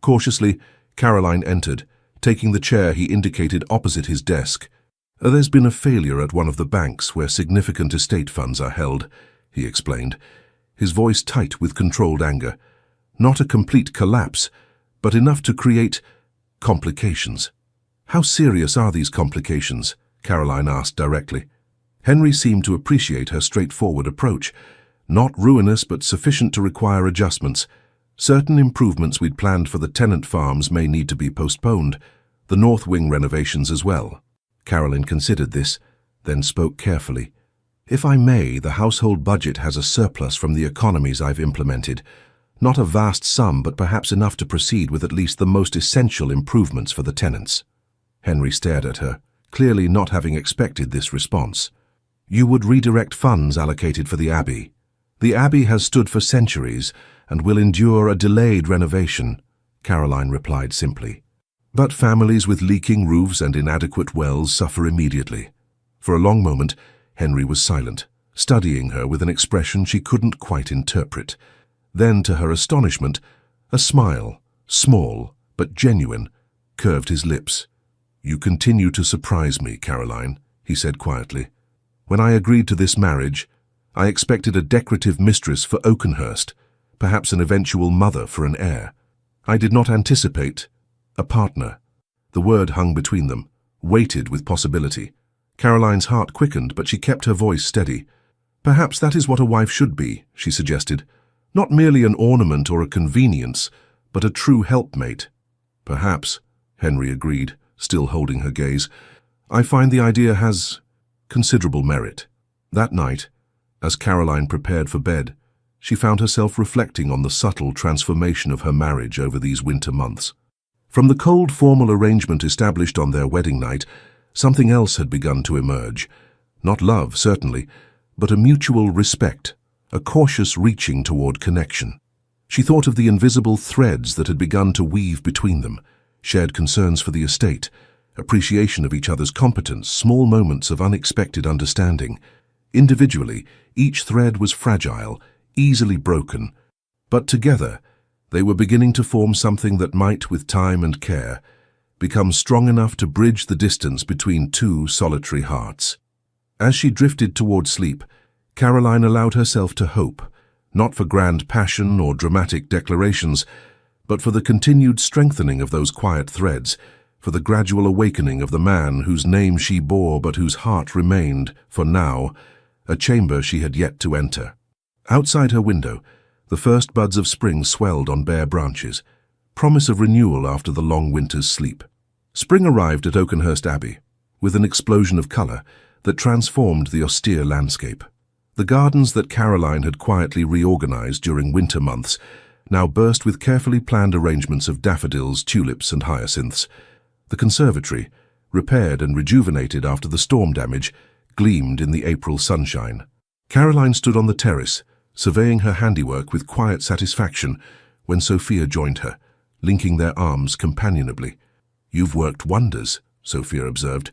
Cautiously, Caroline entered, taking the chair he indicated opposite his desk. "There's been a failure at one of the banks where significant estate funds are held," he explained, his voice tight with controlled anger. "Not a complete collapse, but enough to create complications." "How serious are these complications?" Caroline asked directly. Henry seemed to appreciate her straightforward approach. "Not ruinous, but sufficient to require adjustments. Certain improvements we'd planned for the tenant farms may need to be postponed, the north wing renovations as well." Caroline considered this, then spoke carefully. "If I may, the household budget has a surplus from the economies I've implemented. Not a vast sum, but perhaps enough to proceed with at least the most essential improvements for the tenants." Henry stared at her, clearly not having expected this response. "You would redirect funds allocated for the Abbey. The Abbey has stood for centuries and will endure a delayed renovation," Caroline replied simply. "But families with leaking roofs and inadequate wells suffer immediately." For a long moment, Henry was silent, studying her with an expression she couldn't quite interpret. Then, to her astonishment, a smile, small but genuine, curved his lips. "You continue to surprise me, Caroline," he said quietly. "When I agreed to this marriage, I expected a decorative mistress for Oakenhurst, perhaps an eventual mother for an heir. I did not anticipate a partner. The word hung between them, weighted with possibility. Caroline's heart quickened, but she kept her voice steady. Perhaps that is what a wife should be, she suggested. Not merely an ornament or a convenience, but a true helpmate. Perhaps, Henry agreed, still holding her gaze. I find the idea has considerable merit. That night, as Caroline prepared for bed, she found herself reflecting on the subtle transformation of her marriage over these winter months. From the cold, formal arrangement established on their wedding night, something else had begun to emerge. Not love, certainly, but a mutual respect, a cautious reaching toward connection. She thought of the invisible threads that had begun to weave between them, shared concerns for the estate, appreciation of each other's competence, small moments of unexpected understanding. Individually, each thread was fragile, easily broken, but together they were beginning to form something that might, with time and care, become strong enough to bridge the distance between two solitary hearts. As she drifted toward sleep, Caroline allowed herself to hope, not for grand passion or dramatic declarations, but for the continued strengthening of those quiet threads, for the gradual awakening of the man whose name she bore but whose heart remained, for now, a chamber she had yet to enter. Outside her window, the first buds of spring swelled on bare branches, promise of renewal after the long winter's sleep. Spring arrived at Oakenhurst Abbey, with an explosion of colour that transformed the austere landscape. The gardens that Caroline had quietly reorganized during winter months now burst with carefully planned arrangements of daffodils, tulips, and hyacinths. The conservatory, repaired and rejuvenated after the storm damage, gleamed in the April sunshine. Caroline stood on the terrace, surveying her handiwork with quiet satisfaction, when Sophia joined her, linking their arms companionably. "You've worked wonders," Sophia observed.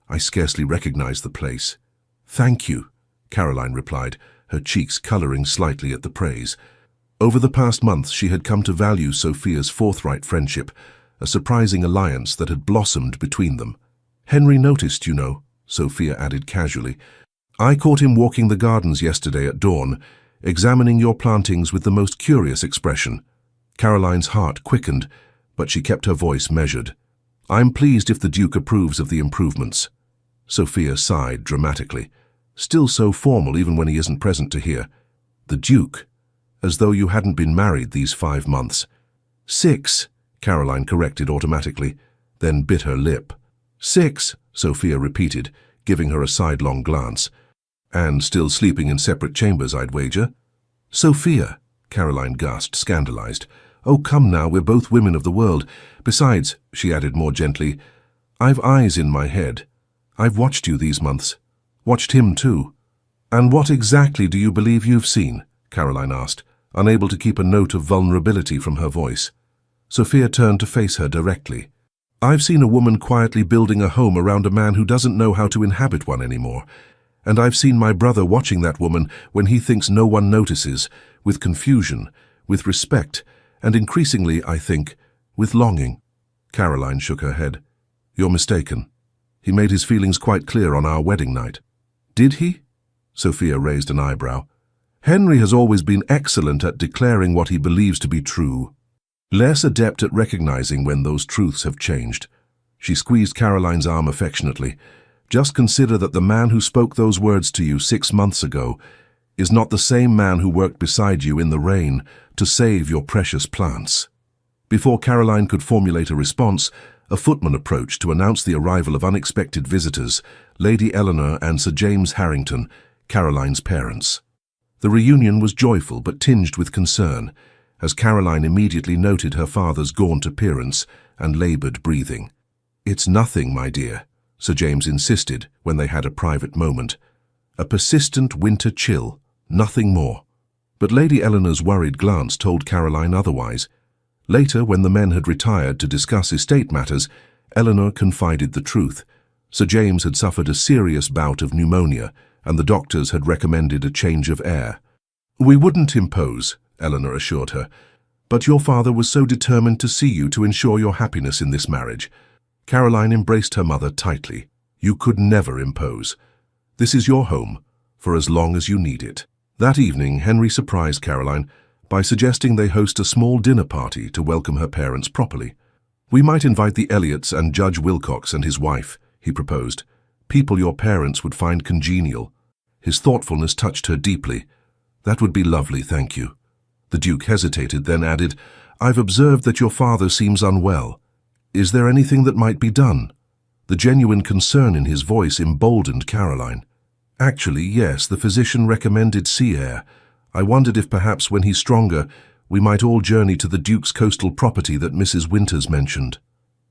"I scarcely recognize the place." "Thank you," Caroline replied, her cheeks coloring slightly at the praise. Over the past months she had come to value Sophia's forthright friendship, a surprising alliance that had blossomed between them. "Henry noticed, you know," Sophia added casually. "I caught him walking the gardens yesterday at dawn, examining your plantings with the most curious expression." Caroline's heart quickened, but she kept her voice measured. "I'm pleased if the Duke approves of the improvements." Sophia sighed dramatically. "Still so formal even when he isn't present to hear." "The Duke? As though you hadn't been married these 5 months." "6, Caroline corrected automatically, then bit her lip. "6, Sophia repeated, giving her a sidelong glance. "And still sleeping in separate chambers, I'd wager." "Sophia," Caroline gasped, scandalized. "Oh, come now, we're both women of the world. Besides," she added more gently, "I've eyes in my head. I've watched you these months. Watched him too." "And what exactly do you believe you've seen?" Caroline asked, unable to keep a note of vulnerability from her voice. Sophia turned to face her directly. "I've seen a woman quietly building a home around a man who doesn't know how to inhabit one anymore. And I've seen my brother watching that woman when he thinks no one notices, with confusion, with respect, and increasingly, I think, with longing." Caroline shook her head. "You're mistaken. He made his feelings quite clear on our wedding night." "Did he?" Sophia raised an eyebrow. "Henry has always been excellent at declaring what he believes to be true. Less adept at recognizing when those truths have changed." She squeezed Caroline's arm affectionately. "Just consider that the man who spoke those words to you 6 months ago is not the same man who worked beside you in the rain to save your precious plants." Before Caroline could formulate a response, a footman approached to announce the arrival of unexpected visitors, Lady Eleanor and Sir James Harrington, Caroline's parents. The reunion was joyful but tinged with concern, as Caroline immediately noted her father's gaunt appearance and laboured breathing. "It's nothing, my dear," Sir James insisted when they had a private moment. "A persistent winter chill, nothing more." But Lady Eleanor's worried glance told Caroline otherwise. Later, when the men had retired to discuss estate matters, Eleanor confided the truth. Sir James had suffered a serious bout of pneumonia, and the doctors had recommended a change of air. "We wouldn't impose," Eleanor assured her, "but your father was so determined to see you to ensure your happiness in this marriage." Caroline embraced her mother tightly. "You could never impose. This is your home, for as long as you need it." That evening, Henry surprised Caroline by suggesting they host a small dinner party to welcome her parents properly. "We might invite the Elliots and Judge Wilcox and his wife," he proposed. "People your parents would find congenial." His thoughtfulness touched her deeply. "That would be lovely, thank you." The Duke hesitated, then added, "I've observed that your father seems unwell. Is there anything that might be done?" The genuine concern in his voice emboldened Caroline. "Actually, yes, the physician recommended sea air. I wondered if perhaps when he's stronger, we might all journey to the Duke's coastal property that Mrs. Winters mentioned."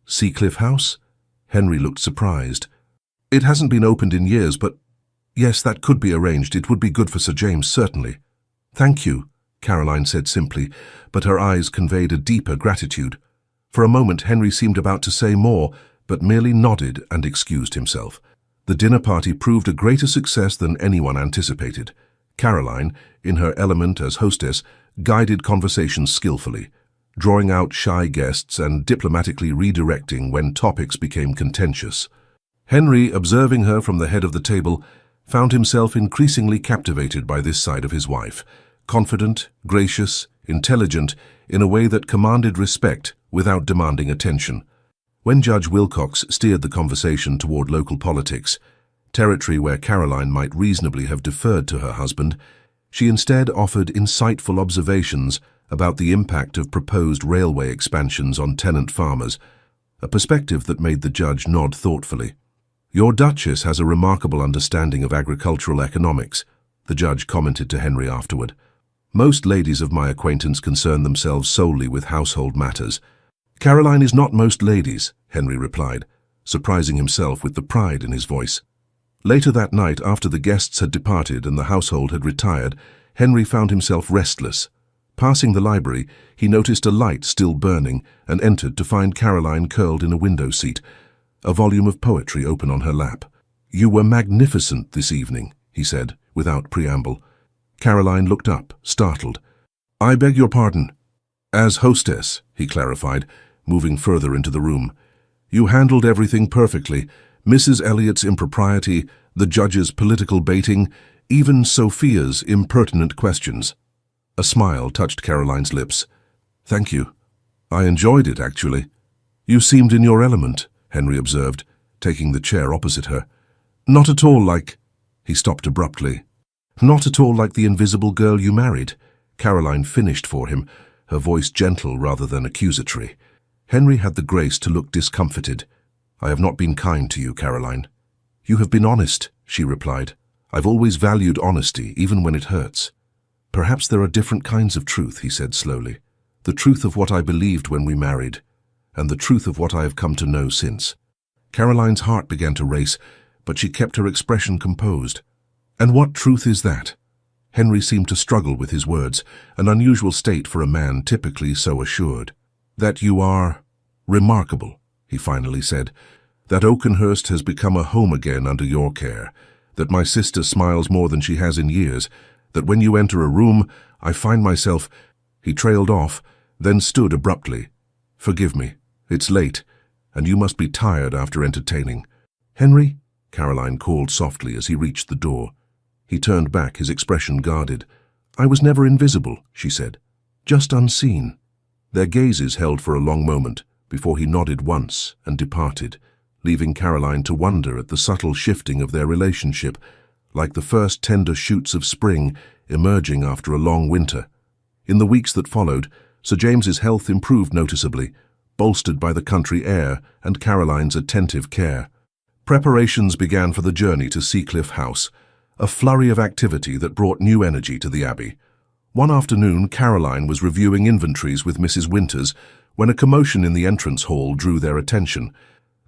"Seacliff House?" Henry looked surprised. "It hasn't been opened in years, but yes, that could be arranged. It would be good for Sir James, certainly." "Thank you," Caroline said simply, but her eyes conveyed a deeper gratitude. For a moment, Henry seemed about to say more, but merely nodded and excused himself. The dinner party proved a greater success than anyone anticipated. Caroline, in her element as hostess, guided conversations skillfully, drawing out shy guests and diplomatically redirecting when topics became contentious. Henry, observing her from the head of the table, found himself increasingly captivated by this side of his wife, confident, gracious, intelligent, in a way that commanded respect without demanding attention. When Judge Wilcox steered the conversation toward local politics, territory where Caroline might reasonably have deferred to her husband, she instead offered insightful observations about the impact of proposed railway expansions on tenant farmers, a perspective that made the judge nod thoughtfully. "Your Duchess has a remarkable understanding of agricultural economics," the judge commented to Henry afterward. "Most ladies of my acquaintance concern themselves solely with household matters." "Caroline is not most ladies," Henry replied, surprising himself with the pride in his voice. Later that night, after the guests had departed and the household had retired, Henry found himself restless. Passing the library, he noticed a light still burning and entered to find Caroline curled in a window seat, a volume of poetry open on her lap. "You were magnificent this evening," he said, without preamble. Caroline looked up, startled. "I beg your pardon." "As hostess," he clarified, moving further into the room. "You handled everything perfectly. Mrs. Elliott's impropriety, the judge's political baiting, even Sophia's impertinent questions." A smile touched Caroline's lips. "Thank you. I enjoyed it, actually." "You seemed in your element," Henry observed, taking the chair opposite her. "Not at all like—" He stopped abruptly. "Not at all like the invisible girl you married," Caroline finished for him, her voice gentle rather than accusatory. Henry had the grace to look discomfited. "I have not been kind to you, Caroline." "You have been honest," she replied. "I've always valued honesty, even when it hurts." "Perhaps there are different kinds of truth," he said slowly. "The truth of what I believed when we married, and the truth of what I have come to know since." Caroline's heart began to race, but she kept her expression composed. "And what truth is that?" Henry seemed to struggle with his words, an unusual state for a man typically so assured. "That you are remarkable," he finally said. "That Oakenhurst has become a home again under your care. That my sister smiles more than she has in years. That when you enter a room, I find myself—" He trailed off, then stood abruptly. "Forgive me. It's late, and you must be tired after entertaining." "Henry?" Caroline called softly as he reached the door. He turned back, his expression guarded. "I was never invisible," she said. "Just unseen." Their gazes held for a long moment, before he nodded once and departed, leaving Caroline to wonder at the subtle shifting of their relationship, like the first tender shoots of spring emerging after a long winter. In the weeks that followed, Sir James's health improved noticeably, bolstered by the country air and Caroline's attentive care. Preparations began for the journey to Seacliff House, a flurry of activity that brought new energy to the Abbey. One afternoon, Caroline was reviewing inventories with Mrs. Winters when a commotion in the entrance hall drew their attention.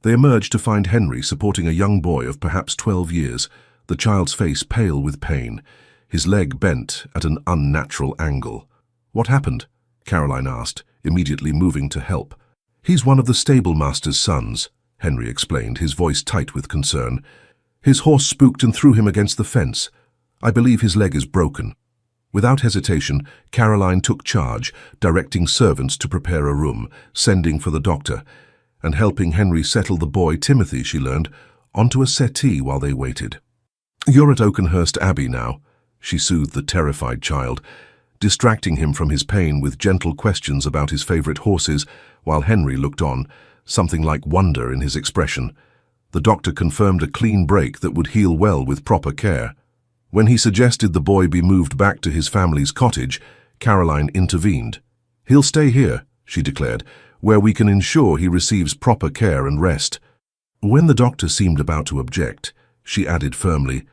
They emerged to find Henry supporting a young boy of perhaps 12 years, the child's face pale with pain, his leg bent at an unnatural angle. "What happened?" Caroline asked, immediately moving to help. "He's one of the stable-master's sons," Henry explained, his voice tight with concern. "His horse spooked and threw him against the fence. I believe his leg is broken." Without hesitation, Caroline took charge, directing servants to prepare a room, sending for the doctor, and helping Henry settle the boy, Timothy, she learned, onto a settee while they waited. "You're at Oakenhurst Abbey now," she soothed the terrified child, distracting him from his pain with gentle questions about his favorite horses, while Henry looked on, something like wonder in his expression. The doctor confirmed a clean break that would heal well with proper care. When he suggested the boy be moved back to his family's cottage, Caroline intervened. "He'll stay here," she declared, "where we can ensure he receives proper care and rest." When the doctor seemed about to object, she added firmly,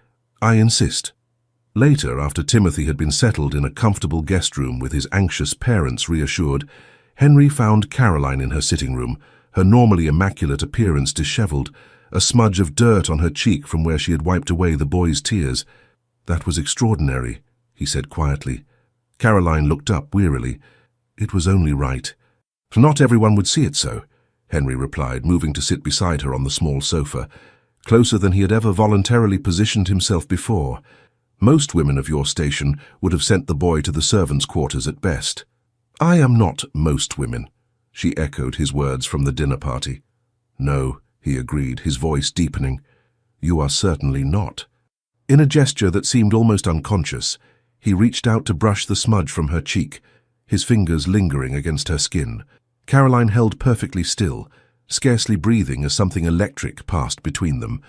"I insist." Later, after Timothy had been settled in a comfortable guest room with his anxious parents reassured, Henry found Caroline in her sitting room, her normally immaculate appearance disheveled, a smudge of dirt on her cheek from where she had wiped away the boy's tears. "That was extraordinary," he said quietly. Caroline looked up wearily. "It was only right." "Not everyone would see it so," Henry replied, moving to sit beside her on the small sofa, closer than he had ever voluntarily positioned himself before. "Most women of your station would have sent the boy to the servants' quarters at best." "I am not most women," she echoed his words from the dinner party. "No," he agreed, his voice deepening. "You are certainly not." In a gesture that seemed almost unconscious, he reached out to brush the smudge from her cheek, his fingers lingering against her skin. Caroline held perfectly still, scarcely breathing as something electric passed between them.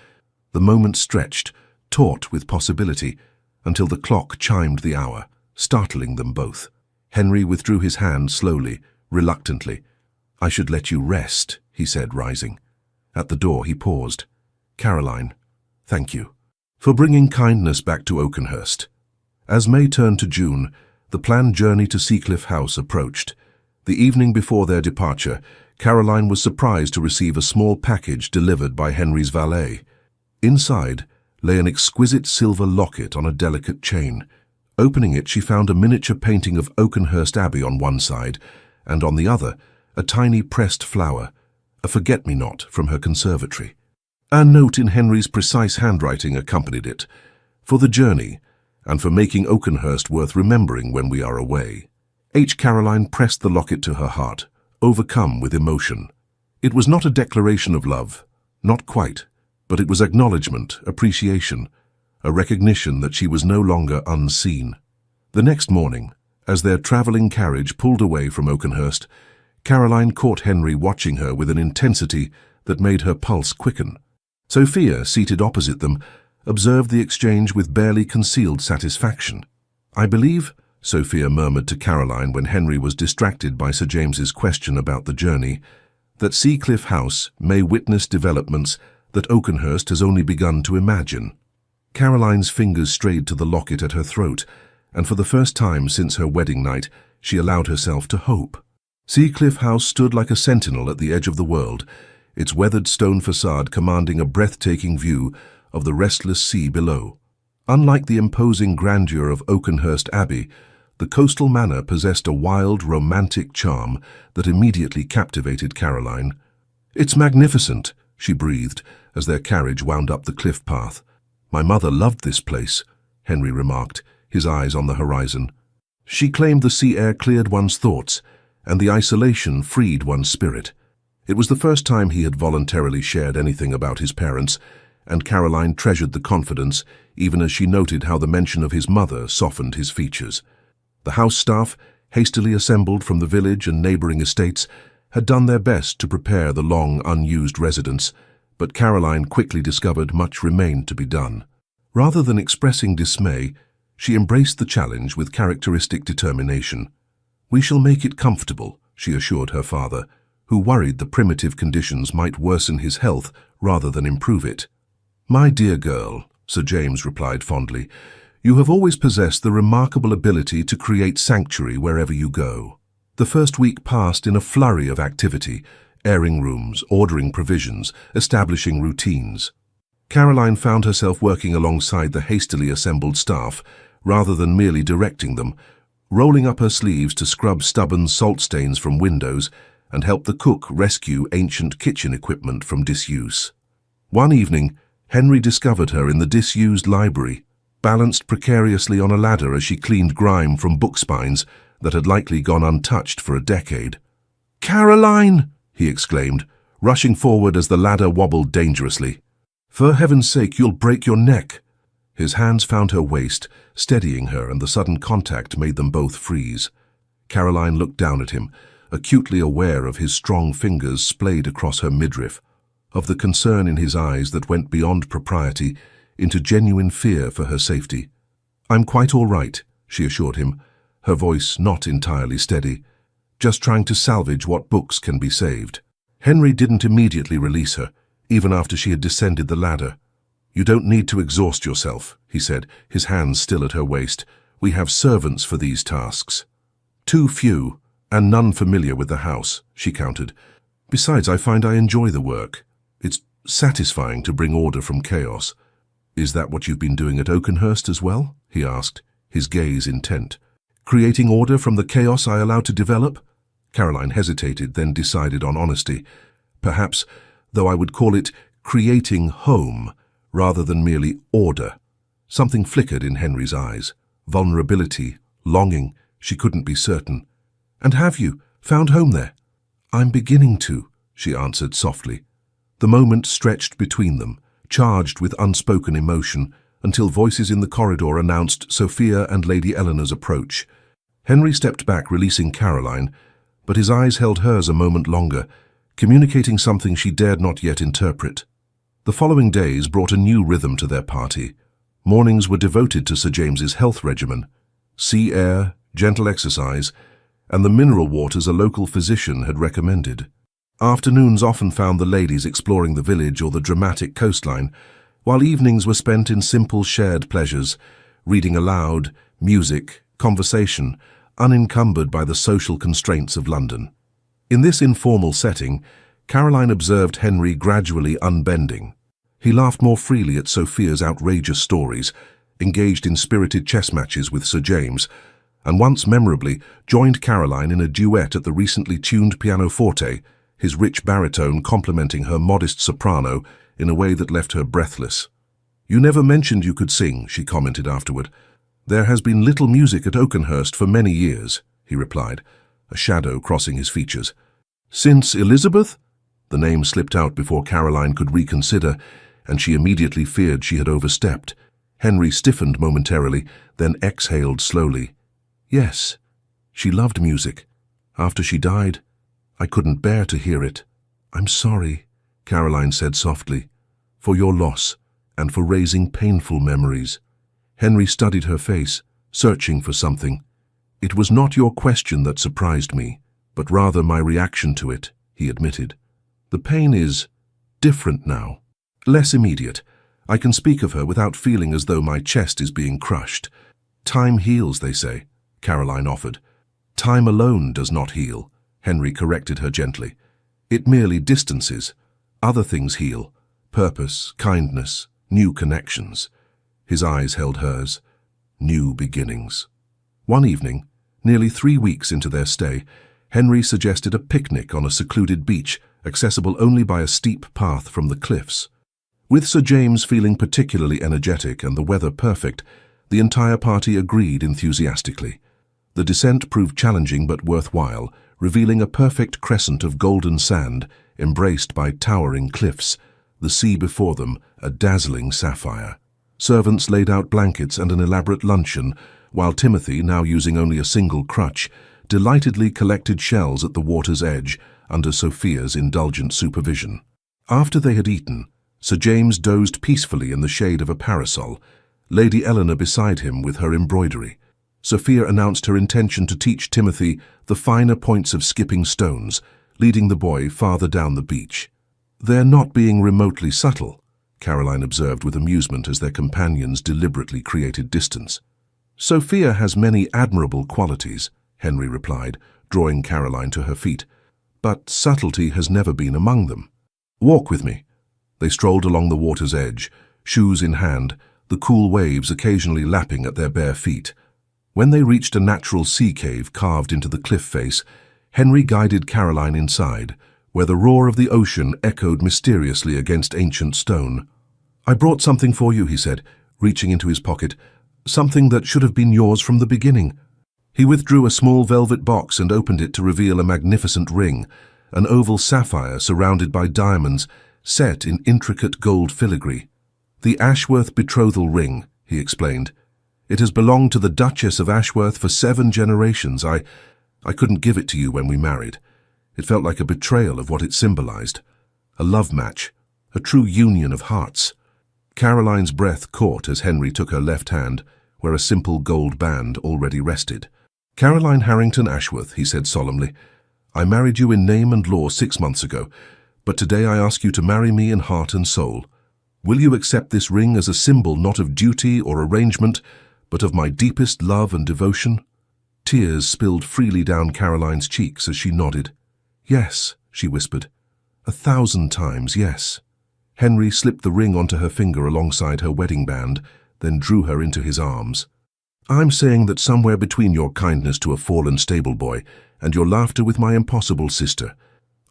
The moment stretched, taut with possibility, until the clock chimed the hour, startling them both. Henry withdrew his hand slowly, reluctantly. "I should let you rest," he said, rising. At the door he paused. "Caroline, thank you for bringing kindness back to Oakenhurst." As May turned to June, the planned journey to Seacliff House approached. The evening before their departure, Caroline was surprised to receive a small package delivered by Henry's valet. Inside lay an exquisite silver locket on a delicate chain. Opening it, she found a miniature painting of Oakenhurst Abbey on one side, and on the other, a tiny pressed flower, a forget-me-not from her conservatory. A note in Henry's precise handwriting accompanied it, "For the journey, and for making Oakenhurst worth remembering when we are away." Caroline pressed the locket to her heart, overcome with emotion. It was not a declaration of love, not quite, but it was acknowledgement, appreciation, a recognition that she was no longer unseen. The next morning, as their travelling carriage pulled away from Oakenhurst, Caroline caught Henry watching her with an intensity that made her pulse quicken. Sophia, seated opposite them, observed the exchange with barely concealed satisfaction. "I believe," Sophia murmured to Caroline when Henry was distracted by Sir James's question about the journey, "that Seacliff House may witness developments that Oakenhurst has only begun to imagine." Caroline's fingers strayed to the locket at her throat, and for the first time since her wedding night, she allowed herself to hope. Seacliff House stood like a sentinel at the edge of the world, its weathered stone facade commanding a breathtaking view of the restless sea below. Unlike the imposing grandeur of Oakenhurst Abbey, the coastal manor possessed a wild, romantic charm that immediately captivated Caroline. "It's magnificent," she breathed as their carriage wound up the cliff path. "My mother loved this place," Henry remarked, his eyes on the horizon. "She claimed the sea air cleared one's thoughts, and the isolation freed one's spirit." It was the first time he had voluntarily shared anything about his parents, and Caroline treasured the confidence, even as she noted how the mention of his mother softened his features. The house staff, hastily assembled from the village and neighbouring estates, had done their best to prepare the long unused residence, but Caroline quickly discovered much remained to be done. Rather than expressing dismay, she embraced the challenge with characteristic determination. "We shall make it comfortable," she assured her father, who worried the primitive conditions might worsen his health rather than improve it. "My dear girl," Sir James replied fondly, "you have always possessed the remarkable ability to create sanctuary wherever you go." The first week passed in a flurry of activity, airing rooms, ordering provisions, establishing routines. Caroline found herself working alongside the hastily assembled staff, rather than merely directing them, rolling up her sleeves to scrub stubborn salt stains from windows and help the cook rescue ancient kitchen equipment from disuse. One evening, Henry discovered her in the disused library, balanced precariously on a ladder as she cleaned grime from book spines that had likely gone untouched for a decade. "Caroline!" he exclaimed, rushing forward as the ladder wobbled dangerously. "For heaven's sake, you'll break your neck." His hands found her waist, steadying her, and the sudden contact made them both freeze. Caroline looked down at him, acutely aware of his strong fingers splayed across her midriff, of the concern in his eyes that went beyond propriety into genuine fear for her safety. "I'm quite all right," she assured him, her voice not entirely steady, "just trying to salvage what books can be saved." Henry didn't immediately release her, even after she had descended the ladder. "You don't need to exhaust yourself," he said, his hands still at her waist. "We have servants for these tasks." "Too few, and none familiar with the house," she countered. "Besides, I find I enjoy the work. It's satisfying to bring order from chaos." "Is that what you've been doing at Oakenhurst as well?" he asked, his gaze intent. "Creating order from the chaos I allowed to develop?" Caroline hesitated, then decided on honesty. "Perhaps, though I would call it creating home, rather than merely order." Something flickered in Henry's eyes. Vulnerability, longing, she couldn't be certain. "And have you found home there?" "I'm beginning to," she answered softly. The moment stretched between them, charged with unspoken emotion, until voices in the corridor announced Sophia and Lady Eleanor's approach. Henry stepped back, releasing Caroline, but his eyes held hers a moment longer, communicating something she dared not yet interpret. The following days brought a new rhythm to their party. Mornings were devoted to Sir James's health regimen: sea air, gentle exercise, and the mineral waters a local physician had recommended. Afternoons often found the ladies exploring the village or the dramatic coastline, while evenings were spent in simple shared pleasures, reading aloud, music, conversation, unencumbered by the social constraints of London. In this informal setting, Caroline observed Henry gradually unbending. He laughed more freely at Sophia's outrageous stories, engaged in spirited chess matches with Sir James, and once memorably joined Caroline in a duet at the recently tuned pianoforte, his rich baritone complementing her modest soprano in a way that left her breathless. "You never mentioned you could sing," she commented afterward. "There has been little music at Oakenhurst for many years," he replied, a shadow crossing his features. "Since Elizabeth?" The name slipped out before Caroline could reconsider, and she immediately feared she had overstepped. Henry stiffened momentarily, then exhaled slowly. "Yes, she loved music. After she died, I couldn't bear to hear it." "I'm sorry," Caroline said softly, "for your loss and for raising painful memories." Henry studied her face, searching for something. "It was not your question that surprised me, but rather my reaction to it," he admitted. "The pain is different now, less immediate. I can speak of her without feeling as though my chest is being crushed. Time heals, they say," Caroline offered. "Time alone does not heal," Henry corrected her gently. "It merely distances. Other things heal: purpose, kindness, new connections." His eyes held hers. New beginnings. One evening, nearly 3 weeks into their stay, Henry suggested a picnic on a secluded beach, accessible only by a steep path from the cliffs. With Sir James feeling particularly energetic and the weather perfect, the entire party agreed enthusiastically. The descent proved challenging but worthwhile, revealing a perfect crescent of golden sand, embraced by towering cliffs, the sea before them a dazzling sapphire. Servants laid out blankets and an elaborate luncheon, while Timothy, now using only a single crutch, delightedly collected shells at the water's edge under Sophia's indulgent supervision. After they had eaten, Sir James dozed peacefully in the shade of a parasol, Lady Eleanor beside him with her embroidery. Sophia announced her intention to teach Timothy the finer points of skipping stones, leading the boy farther down the beach. "They're not being remotely subtle," Caroline observed with amusement as their companions deliberately created distance. "Sophia has many admirable qualities," Henry replied, drawing Caroline to her feet, "but subtlety has never been among them. Walk with me." They strolled along the water's edge, shoes in hand, the cool waves occasionally lapping at their bare feet. When they reached a natural sea cave carved into the cliff face, Henry guided Caroline inside, where the roar of the ocean echoed mysteriously against ancient stone. "I brought something for you," he said, reaching into his pocket, "something that should have been yours from the beginning." He withdrew a small velvet box and opened it to reveal a magnificent ring, an oval sapphire surrounded by diamonds, set in intricate gold filigree. "The Ashworth betrothal ring," he explained. "It has belonged to the Duchess of Ashworth for 7 generations. I couldn't give it to you when we married. It felt like a betrayal of what it symbolized. A love match, a true union of hearts." Caroline's breath caught as Henry took her left hand, where a simple gold band already rested. "Caroline Harrington Ashworth," he said solemnly, "I married you in name and law 6 months ago, but today I ask you to marry me in heart and soul. Will you accept this ring as a symbol not of duty or arrangement, but of my deepest love and devotion?" Tears spilled freely down Caroline's cheeks as she nodded. "Yes," she whispered. "1,000 times, yes." Henry slipped the ring onto her finger alongside her wedding band, then drew her into his arms. "I'm saying that somewhere between your kindness to a fallen stable boy and your laughter with my impossible sister,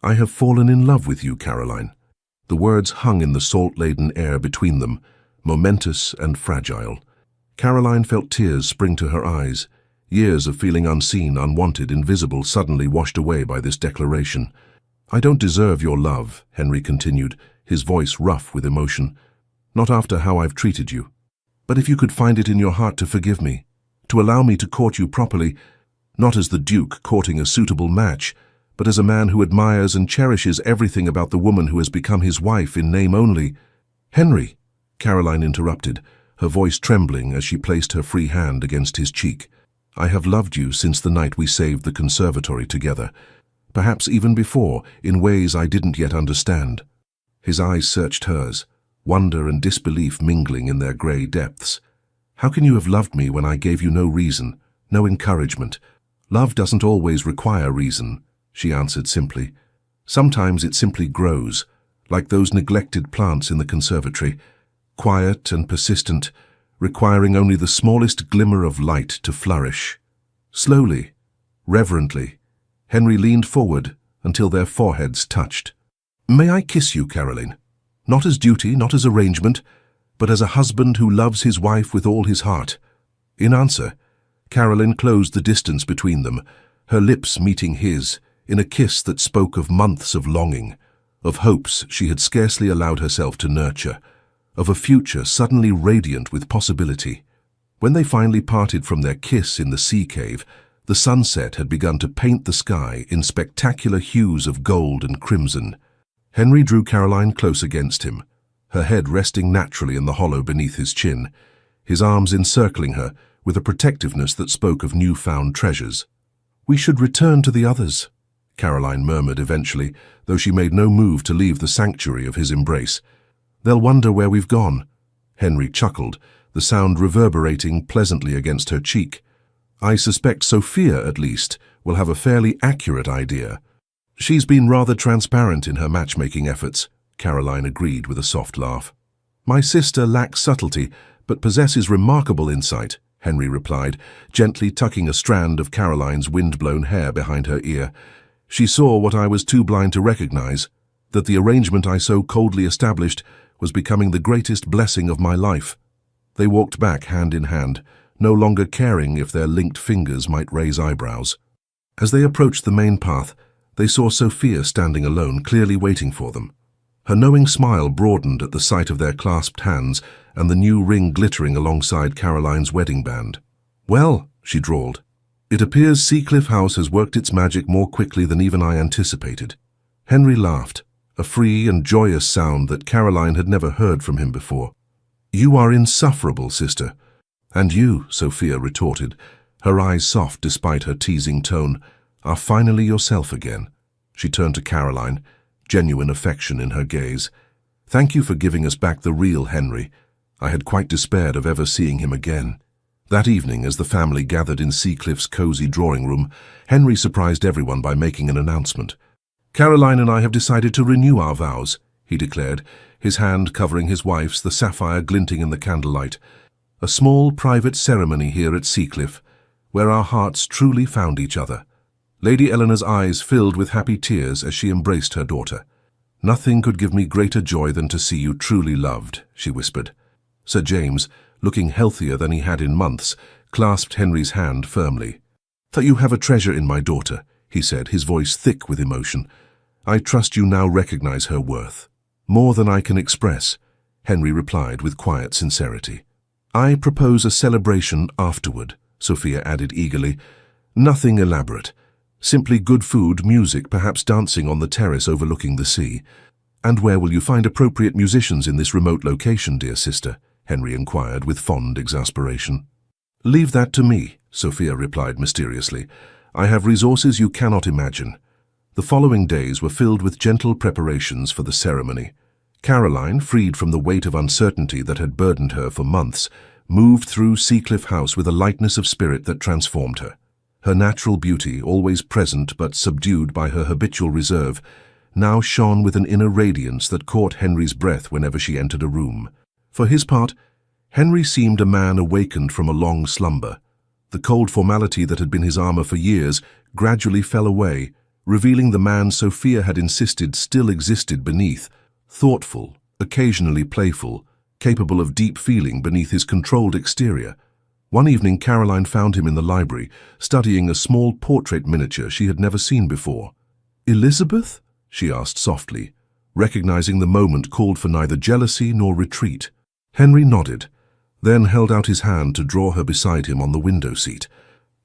I have fallen in love with you, Caroline." The words hung in the salt-laden air between them, momentous and fragile. Caroline felt tears spring to her eyes. Years of feeling unseen, unwanted, invisible, suddenly washed away by this declaration. "I don't deserve your love," Henry continued, his voice rough with emotion. "Not after how I've treated you. But if you could find it in your heart to forgive me, to allow me to court you properly, not as the Duke courting a suitable match, but as a man who admires and cherishes everything about the woman who has become his wife in name only—" "Henry," Caroline interrupted, her voice trembling as she placed her free hand against his cheek. "I have loved you since the night we saved the conservatory together, perhaps even before, in ways I didn't yet understand." His eyes searched hers, wonder and disbelief mingling in their grey depths. "How can you have loved me when I gave you no reason, no encouragement? Love doesn't always require reason," she answered simply. "Sometimes it simply grows, like those neglected plants in the conservatory, quiet and persistent, requiring only the smallest glimmer of light to flourish." Slowly, reverently, Henry leaned forward until their foreheads touched. "May I kiss you, Caroline? Not as duty, not as arrangement, but as a husband who loves his wife with all his heart." In answer, Caroline closed the distance between them, her lips meeting his, in a kiss that spoke of months of longing, of hopes she had scarcely allowed herself to nurture, of a future suddenly radiant with possibility. When they finally parted from their kiss in the sea cave, the sunset had begun to paint the sky in spectacular hues of gold and crimson. Henry drew Caroline close against him, her head resting naturally in the hollow beneath his chin, his arms encircling her with a protectiveness that spoke of newfound treasures. "We should return to the others," Caroline murmured eventually, though she made no move to leave the sanctuary of his embrace. "They'll wonder where we've gone." Henry chuckled, the sound reverberating pleasantly against her cheek. "I suspect Sophia, at least, will have a fairly accurate idea." "She's been rather transparent in her matchmaking efforts," Caroline agreed with a soft laugh. "My sister lacks subtlety, but possesses remarkable insight," Henry replied, gently tucking a strand of Caroline's wind-blown hair behind her ear. "She saw what I was too blind to recognize, that the arrangement I so coldly established was becoming the greatest blessing of my life." They walked back hand in hand, no longer caring if their linked fingers might raise eyebrows. As they approached the main path, they saw Sophia standing alone, clearly waiting for them. Her knowing smile broadened at the sight of their clasped hands and the new ring glittering alongside Caroline's wedding band. "Well," she drawled, "it appears Seacliff House has worked its magic more quickly than even I anticipated." Henry laughed, a free and joyous sound that Caroline had never heard from him before. "You are insufferable, sister." "And you," Sophia retorted, her eyes soft despite her teasing tone, "are finally yourself again." She turned to Caroline, genuine affection in her gaze. "Thank you for giving us back the real Henry. I had quite despaired of ever seeing him again." That evening, as the family gathered in Seacliff's cozy drawing room, Henry surprised everyone by making an announcement. "Caroline and I have decided to renew our vows," he declared, his hand covering his wife's, the sapphire glinting in the candlelight. "A small private ceremony here at Seacliff, where our hearts truly found each other." Lady Eleanor's eyes filled with happy tears as she embraced her daughter. "Nothing could give me greater joy than to see you truly loved," she whispered. Sir James, looking healthier than he had in months, clasped Henry's hand firmly. "That you have a treasure in my daughter," he said, his voice thick with emotion. "I trust you now recognize her worth." "More than I can express," Henry replied with quiet sincerity. I propose a celebration afterward, Sophia added eagerly. Nothing elaborate. Simply good food, music, perhaps dancing on the terrace overlooking the sea. And where will you find appropriate musicians in this remote location, dear sister? Henry inquired with fond exasperation. Leave that to me, Sophia replied mysteriously. I have resources you cannot imagine. The following days were filled with gentle preparations for the ceremony. Caroline, freed from the weight of uncertainty that had burdened her for months, moved through Seacliff House with a lightness of spirit that transformed her. Her natural beauty, always present but subdued by her habitual reserve, now shone with an inner radiance that caught Henry's breath whenever she entered a room. For his part, Henry seemed a man awakened from a long slumber. The cold formality that had been his armor for years gradually fell away, revealing the man Sophia had insisted still existed beneath, thoughtful, occasionally playful, capable of deep feeling beneath his controlled exterior. One evening Caroline found him in the library, studying a small portrait miniature she had never seen before. "Elizabeth?" she asked softly, recognizing the moment called for neither jealousy nor retreat. Henry nodded, then held out his hand to draw her beside him on the window seat.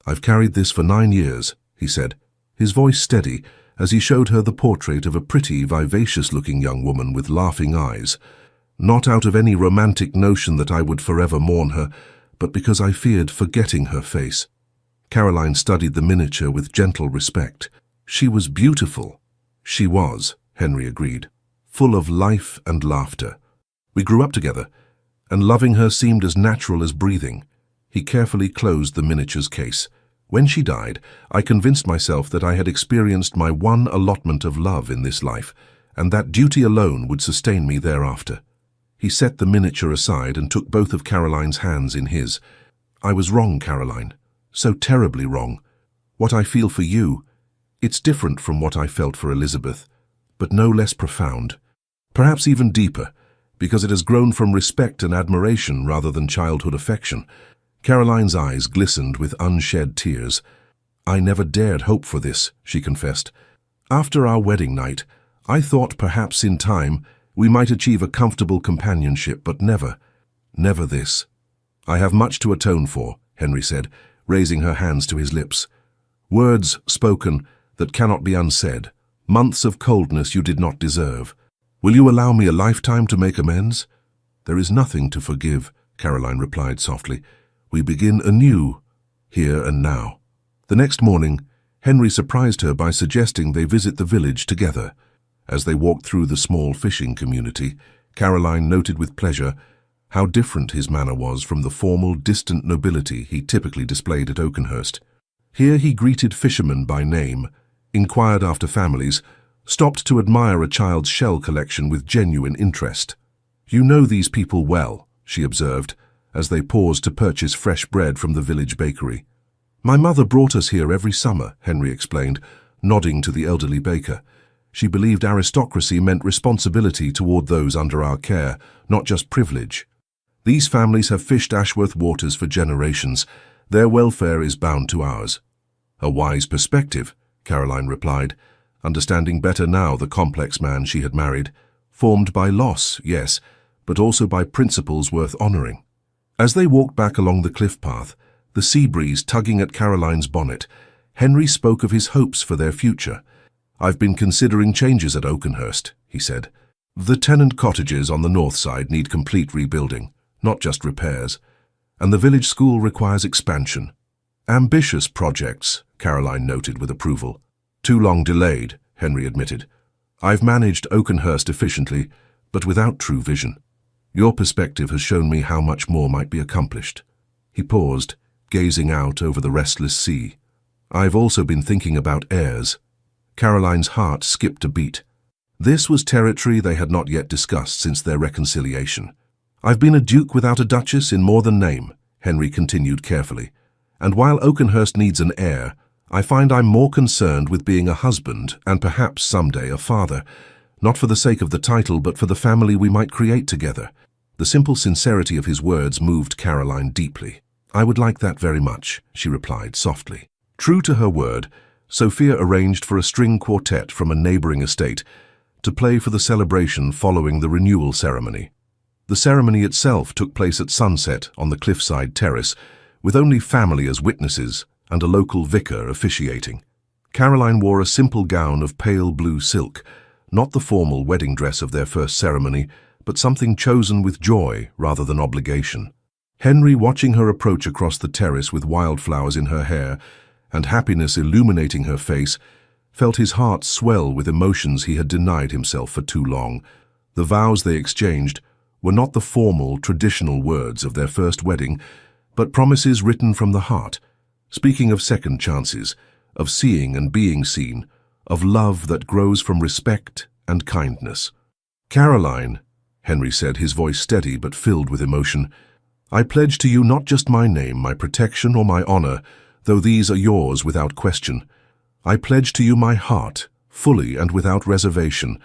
"I've carried this for 9 years, he said, his voice steady as he showed her the portrait of a pretty, vivacious-looking young woman with laughing eyes. Not out of any romantic notion that I would forever mourn her, but because I feared forgetting her face." Caroline studied the miniature with gentle respect. She was beautiful. She was, Henry agreed, full of life and laughter. We grew up together, and loving her seemed as natural as breathing. He carefully closed the miniature's case. When she died, I convinced myself that I had experienced my one allotment of love in this life, and that duty alone would sustain me thereafter. He set the miniature aside and took both of Caroline's hands in his. "I was wrong, Caroline. So terribly wrong. What I feel for you, it's different from what I felt for Elizabeth, but no less profound. Perhaps even deeper, because it has grown from respect and admiration rather than childhood affection." Caroline's eyes glistened with unshed tears. "I never dared hope for this," she confessed. "After our wedding night, I thought perhaps in time we might achieve a comfortable companionship, but never this." "I have much to atone for," Henry said, raising her hands to his lips. "Words spoken that cannot be unsaid, months of coldness you did not deserve. Will you allow me a lifetime to make amends?" "There is nothing to forgive," Caroline replied softly. "We begin anew, here and now." The next morning, Henry surprised her by suggesting they visit the village together. As they walked through the small fishing community, Caroline noted with pleasure how different his manner was from the formal, distant nobility he typically displayed at Oakenhurst. Here he greeted fishermen by name, inquired after families, stopped to admire a child's shell collection with genuine interest. "You know these people well," she observed, as they paused to purchase fresh bread from the village bakery. "My mother brought us here every summer," Henry explained, nodding to the elderly baker. "She believed aristocracy meant responsibility toward those under our care, not just privilege. These families have fished Ashworth waters for generations. Their welfare is bound to ours." "A wise perspective," Caroline replied, understanding better now the complex man she had married, formed by loss, yes, but also by principles worth honoring. As they walked back along the cliff path, the sea breeze tugging at Caroline's bonnet, Henry spoke of his hopes for their future. "I've been considering changes at Oakenhurst," he said. "The tenant cottages on the north side need complete rebuilding, not just repairs, and the village school requires expansion." "Ambitious projects," Caroline noted with approval. "Too long delayed," Henry admitted. "I've managed Oakenhurst efficiently, but without true vision. Your perspective has shown me how much more might be accomplished." He paused, gazing out over the restless sea. "I've also been thinking about heirs." Caroline's heart skipped a beat. This was territory they had not yet discussed since their reconciliation. "I've been a duke without a duchess in more than name," Henry continued carefully. "And while Oakenhurst needs an heir, I find I'm more concerned with being a husband and perhaps someday a father, not for the sake of the title but for the family we might create together." The simple sincerity of his words moved Caroline deeply. "I would like that very much," she replied softly. True to her word, Sophia arranged for a string quartet from a neighboring estate to play for the celebration following the renewal ceremony. The ceremony itself took place at sunset on the cliffside terrace, with only family as witnesses and a local vicar officiating. Caroline wore a simple gown of pale blue silk, not the formal wedding dress of their first ceremony, but something chosen with joy rather than obligation. Henry, watching her approach across the terrace with wildflowers in her hair and happiness illuminating her face, felt his heart swell with emotions he had denied himself for too long. The vows they exchanged were not the formal, traditional words of their first wedding, but promises written from the heart, speaking of second chances, of seeing and being seen, of love that grows from respect and kindness. "Caroline," Henry said, his voice steady but filled with emotion, "I pledge to you not just my name, my protection, or my honor, though these are yours without question. I pledge to you my heart, fully and without reservation.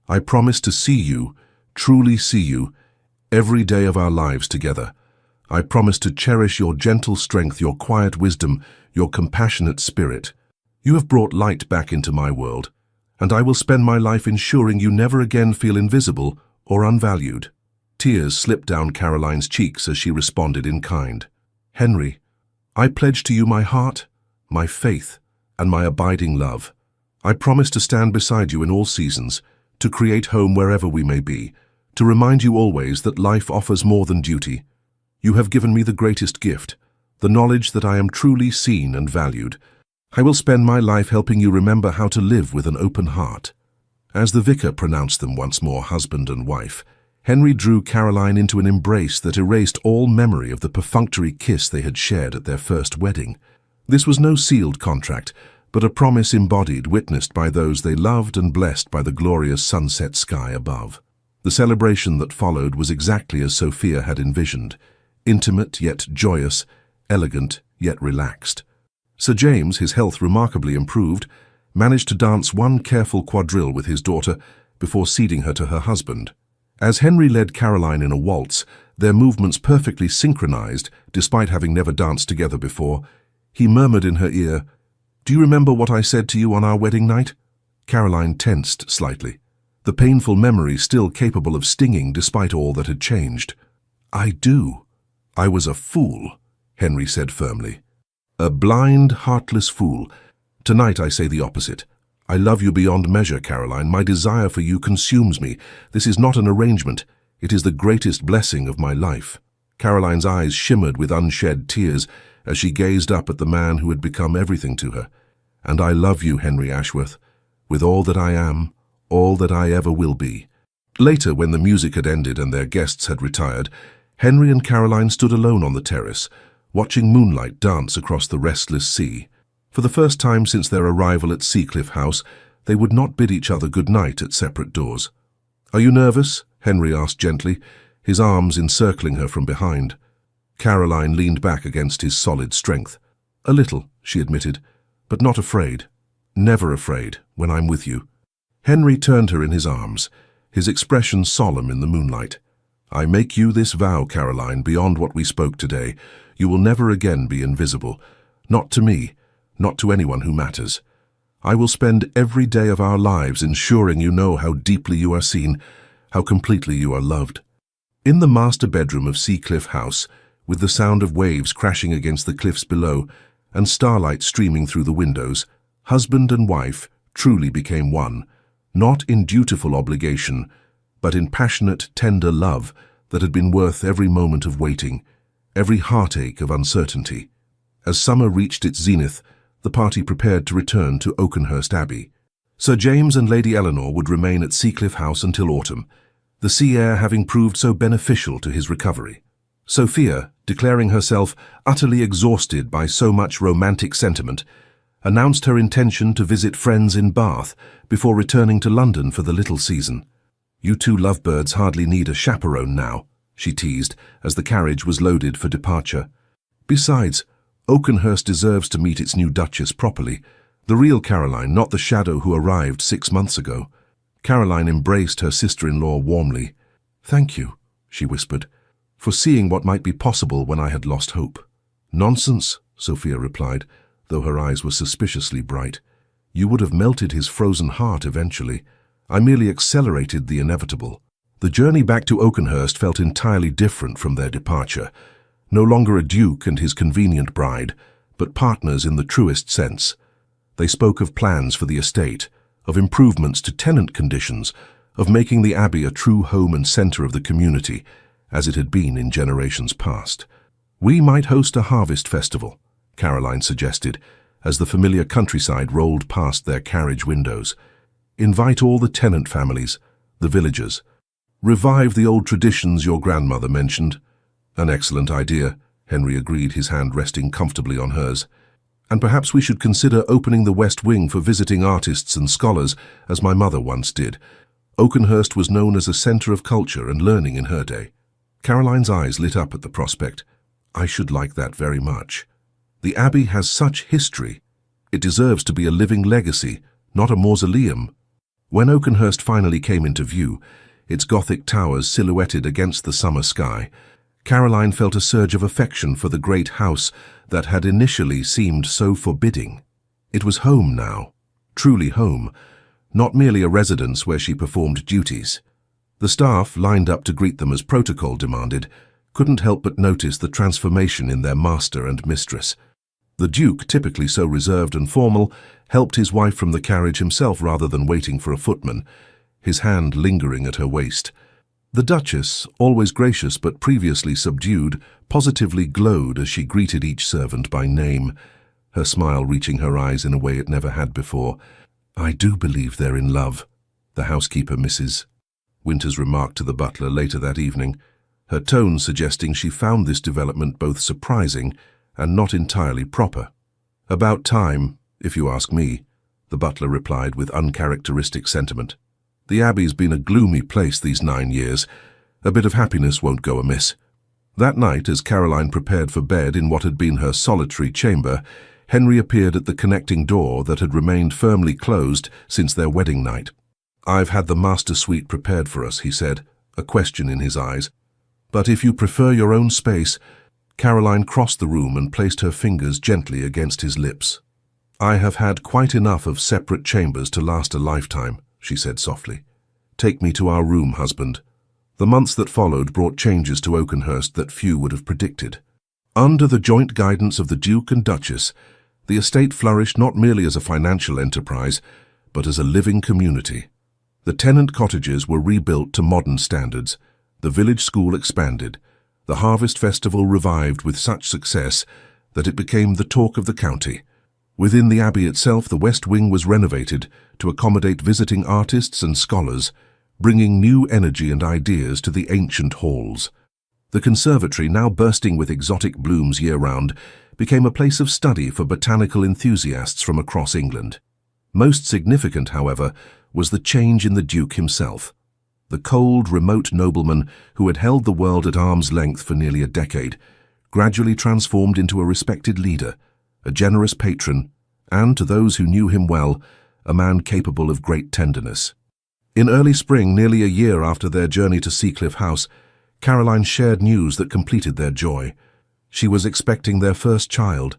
I promise to see you, truly see you, every day of our lives together. I promise to cherish your gentle strength, your quiet wisdom, your compassionate spirit. You have brought light back into my world, and I will spend my life ensuring you never again feel invisible or unvalued." Tears slipped down Caroline's cheeks as she responded in kind. "Henry, I pledge to you my heart, my faith, and my abiding love. I promise to stand beside you in all seasons, to create home wherever we may be, to remind you always that life offers more than duty. You have given me the greatest gift, the knowledge that I am truly seen and valued. I will spend my life helping you remember how to live with an open heart." As the vicar pronounced them once more husband and wife, Henry drew Caroline into an embrace that erased all memory of the perfunctory kiss they had shared at their first wedding. This was no sealed contract, but a promise embodied, witnessed by those they loved and blessed by the glorious sunset sky above. The celebration that followed was exactly as Sophia had envisioned, intimate yet joyous, elegant yet relaxed. Sir James, his health remarkably improved, managed to dance one careful quadrille with his daughter before ceding her to her husband. As Henry led Caroline in a waltz, their movements perfectly synchronized, despite having never danced together before, he murmured in her ear, "Do you remember what I said to you on our wedding night?" Caroline tensed slightly, the painful memory still capable of stinging despite all that had changed. "I do." "I was a fool," Henry said firmly. "A blind, heartless fool. Tonight I say the opposite. I love you beyond measure, Caroline. My desire for you consumes me. This is not an arrangement. It is the greatest blessing of my life." Caroline's eyes shimmered with unshed tears as she gazed up at the man who had become everything to her. "And I love you, Henry Ashworth, with all that I am, all that I ever will be." Later, when the music had ended and their guests had retired, Henry and Caroline stood alone on the terrace, watching moonlight dance across the restless sea. For the first time since their arrival at Seacliff House, they would not bid each other good night at separate doors. "Are you nervous?" Henry asked gently, his arms encircling her from behind. Caroline leaned back against his solid strength. "A little," she admitted, "but not afraid. Never afraid when I'm with you." Henry turned her in his arms, his expression solemn in the moonlight. "I make you this vow, Caroline, beyond what we spoke today. You will never again be invisible. Not to me, not to anyone who matters. I will spend every day of our lives ensuring you know how deeply you are seen, how completely you are loved." In the master bedroom of Seacliff House, with the sound of waves crashing against the cliffs below and starlight streaming through the windows, husband and wife truly became one, not in dutiful obligation, but in passionate, tender love that had been worth every moment of waiting, every heartache of uncertainty. As summer reached its zenith, the party prepared to return to Oakenhurst Abbey. Sir James and Lady Eleanor would remain at Seacliff House until autumn, the sea air having proved so beneficial to his recovery. Sophia, declaring herself utterly exhausted by so much romantic sentiment, announced her intention to visit friends in Bath before returning to London for the little season. "You two lovebirds hardly need a chaperone now," she teased as the carriage was loaded for departure. "Besides, Oakenhurst deserves to meet its new Duchess properly, the real Caroline, not the shadow who arrived 6 months ago." Caroline embraced her sister-in-law warmly. "Thank you," she whispered, "for seeing what might be possible when I had lost hope." "Nonsense," Sophia replied, though her eyes were suspiciously bright. "You would have melted his frozen heart eventually. I merely accelerated the inevitable." The journey back to Oakenhurst felt entirely different from their departure. No longer a duke and his convenient bride, but partners in the truest sense. They spoke of plans for the estate, of improvements to tenant conditions, of making the abbey a true home and centre of the community, as it had been in generations past. "We might host a harvest festival," Caroline suggested, as the familiar countryside rolled past their carriage windows. "Invite all the tenant families, the villagers. Revive the old traditions your grandmother mentioned." "An excellent idea," Henry agreed, his hand resting comfortably on hers. "And perhaps we should consider opening the West Wing for visiting artists and scholars, as my mother once did. Oakenhurst was known as a centre of culture and learning in her day." Caroline's eyes lit up at the prospect. "I should like that very much. The abbey has such history. It deserves to be a living legacy, not a mausoleum." When Oakenhurst finally came into view, its Gothic towers silhouetted against the summer sky, Caroline felt a surge of affection for the great house that had initially seemed so forbidding. It was home now, truly home, not merely a residence where she performed duties. The staff, lined up to greet them as protocol demanded, couldn't help but notice the transformation in their master and mistress. The Duke, typically so reserved and formal, helped his wife from the carriage himself rather than waiting for a footman, his hand lingering at her waist. The Duchess, always gracious but previously subdued, positively glowed as she greeted each servant by name, her smile reaching her eyes in a way it never had before. "I do believe they're in love," the housekeeper, Mrs. Winters, remarked to the butler later that evening, her tone suggesting she found this development both surprising and not entirely proper. "About time, if you ask me," the butler replied with uncharacteristic sentiment. "The Abbey's been a gloomy place these 9 years. A bit of happiness won't go amiss." That night, as Caroline prepared for bed in what had been her solitary chamber, Henry appeared at the connecting door that had remained firmly closed since their wedding night. "I've had the master suite prepared for us," he said, a question in his eyes. "But if you prefer your own space—" Caroline crossed the room and placed her fingers gently against his lips. "I have had quite enough of separate chambers to last a lifetime," she said softly. "Take me to our room, husband." The months that followed brought changes to Oakenhurst that few would have predicted. Under the joint guidance of the Duke and Duchess, the estate flourished not merely as a financial enterprise, but as a living community. The tenant cottages were rebuilt to modern standards, the village school expanded, the harvest festival revived with such success that it became the talk of the county. Within the abbey itself, the West Wing was renovated to accommodate visiting artists and scholars, bringing new energy and ideas to the ancient halls. The conservatory, now bursting with exotic blooms year-round, became a place of study for botanical enthusiasts from across England. Most significant, however, was the change in the Duke himself. The cold, remote nobleman who had held the world at arm's length for nearly a decade, gradually transformed into a respected leader, a generous patron, and, to those who knew him well, a man capable of great tenderness. In early spring, nearly a year after their journey to Seacliff House, Caroline shared news that completed their joy. She was expecting their first child.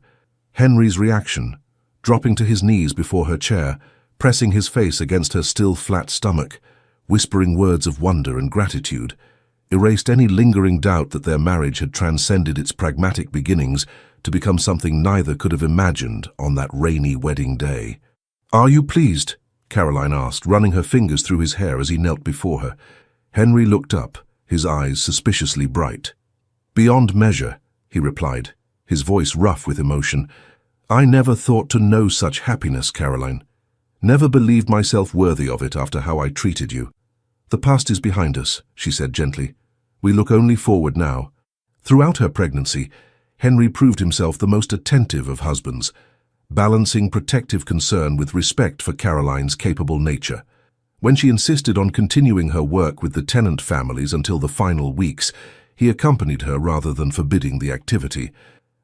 Henry's reaction, dropping to his knees before her chair, pressing his face against her still flat stomach, whispering words of wonder and gratitude, erased any lingering doubt that their marriage had transcended its pragmatic beginnings to become something neither could have imagined on that rainy wedding day. "Are you pleased?" Caroline asked, running her fingers through his hair as he knelt before her. Henry looked up, his eyes suspiciously bright. "Beyond measure," he replied, his voice rough with emotion. "I never thought to know such happiness, Caroline. Never believed myself worthy of it after how I treated you. The past is behind us," she said gently. "We look only forward now." Throughout her pregnancy, Henry proved himself the most attentive of husbands, balancing protective concern with respect for Caroline's capable nature. When she insisted on continuing her work with the tenant families until the final weeks, he accompanied her rather than forbidding the activity,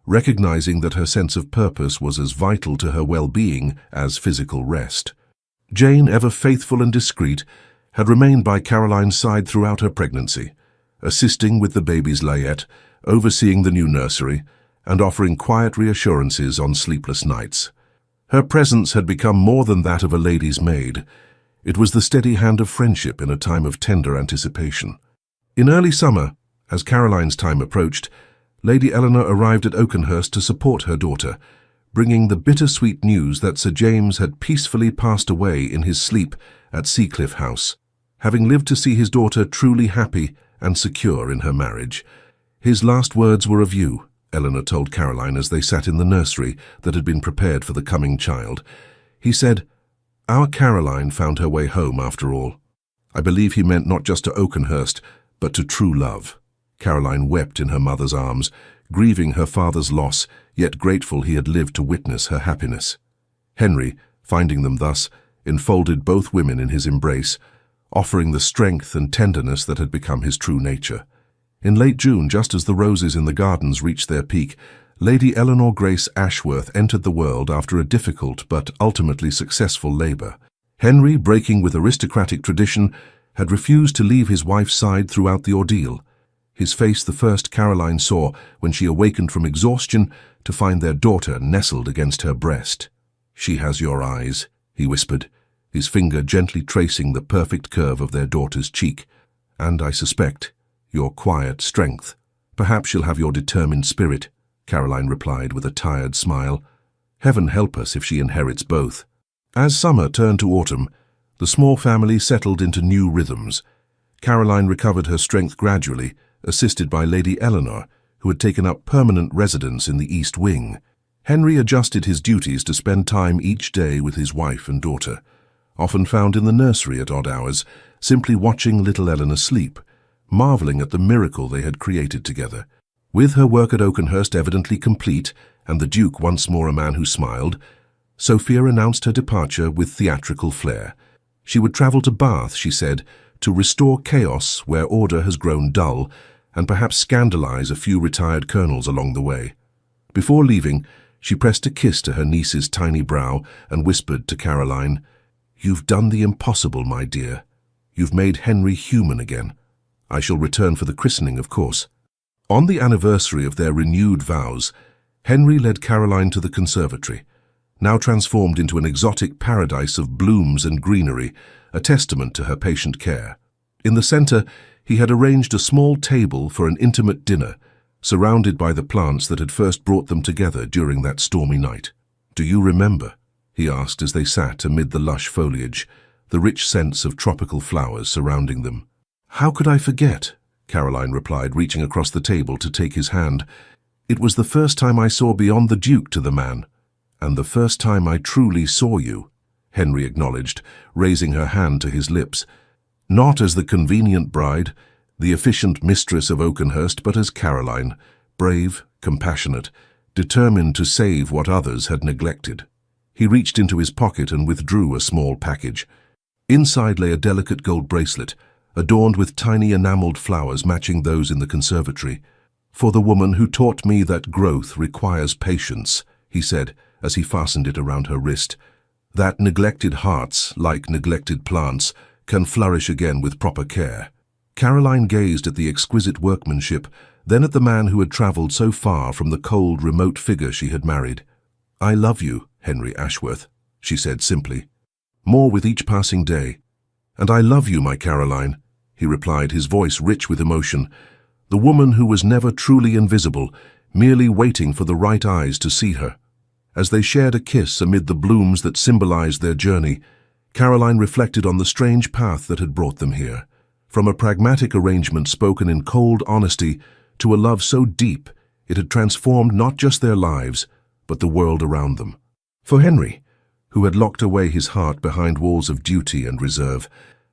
recognizing that her sense of purpose was as vital to her well-being as physical rest. Jane, ever faithful and discreet, had remained by Caroline's side throughout her pregnancy, assisting with the baby's layette, overseeing the new nursery, and offering quiet reassurances on sleepless nights. Her presence had become more than that of a lady's maid. It was the steady hand of friendship in a time of tender anticipation. In early summer, as Caroline's time approached, Lady Eleanor arrived at Oakenhurst to support her daughter, bringing the bittersweet news that Sir James had peacefully passed away in his sleep at Seacliff House, having lived to see his daughter truly happy and secure in her marriage. His last words were of you, Eleanor told Caroline as they sat in the nursery that had been prepared for the coming child. He said, "Our Caroline found her way home after all." I believe he meant not just to Oakenhurst, but to true love. Caroline wept in her mother's arms, grieving her father's loss, yet grateful he had lived to witness her happiness. Henry, finding them thus, enfolded both women in his embrace, offering the strength and tenderness that had become his true nature. In late June, just as the roses in the gardens reached their peak, Lady Eleanor Grace Ashworth entered the world after a difficult but ultimately successful labour. Henry, breaking with aristocratic tradition, had refused to leave his wife's side throughout the ordeal, his face the first Caroline saw when she awakened from exhaustion to find their daughter nestled against her breast. "She has your eyes," he whispered, his finger gently tracing the perfect curve of their daughter's cheek. "And, I suspect, your quiet strength. Perhaps she'll have your determined spirit," Caroline replied with a tired smile. "Heaven help us if she inherits both." As summer turned to autumn, the small family settled into new rhythms. Caroline recovered her strength gradually, assisted by Lady Eleanor, who had taken up permanent residence in the East Wing. Henry adjusted his duties to spend time each day with his wife and daughter, often found in the nursery at odd hours, simply watching little Eleanor sleep, marvelling at the miracle they had created together. With her work at Oakenhurst evidently complete, and the Duke once more a man who smiled, Sophia announced her departure with theatrical flair. She would travel to Bath, she said, to restore chaos where order has grown dull, and perhaps scandalize a few retired colonels along the way. Before leaving, she pressed a kiss to her niece's tiny brow and whispered to Caroline, "You've done the impossible, my dear. You've made Henry human again. I shall return for the christening, of course." On the anniversary of their renewed vows, Henry led Caroline to the conservatory, now transformed into an exotic paradise of blooms and greenery, a testament to her patient care. In the center, he had arranged a small table for an intimate dinner, surrounded by the plants that had first brought them together during that stormy night. "Do you remember?" he asked as they sat amid the lush foliage, the rich scents of tropical flowers surrounding them. "How could I forget?" Caroline replied, reaching across the table to take his hand. "It was the first time I saw beyond the Duke to the man, and the first time I truly saw you," Henry acknowledged, raising her hand to his lips. Not as the convenient bride, the efficient mistress of Oakenhurst, but as Caroline, brave, compassionate, determined to save what others had neglected. He reached into his pocket and withdrew a small package. Inside lay a delicate gold bracelet, adorned with tiny enameled flowers matching those in the conservatory. "For the woman who taught me that growth requires patience," he said as he fastened it around her wrist. "That neglected hearts, like neglected plants, can flourish again with proper care." Caroline gazed at the exquisite workmanship, then at the man who had travelled so far from the cold, remote figure she had married. "I love you, Henry Ashworth," she said simply, "more with each passing day." "And I love you, my Caroline," he replied, his voice rich with emotion. The woman who was never truly invisible, merely waiting for the right eyes to see her. As they shared a kiss amid the blooms that symbolized their journey, Caroline reflected on the strange path that had brought them here. From a pragmatic arrangement spoken in cold honesty to a love so deep it had transformed not just their lives, but the world around them. For Henry, who had locked away his heart behind walls of duty and reserve,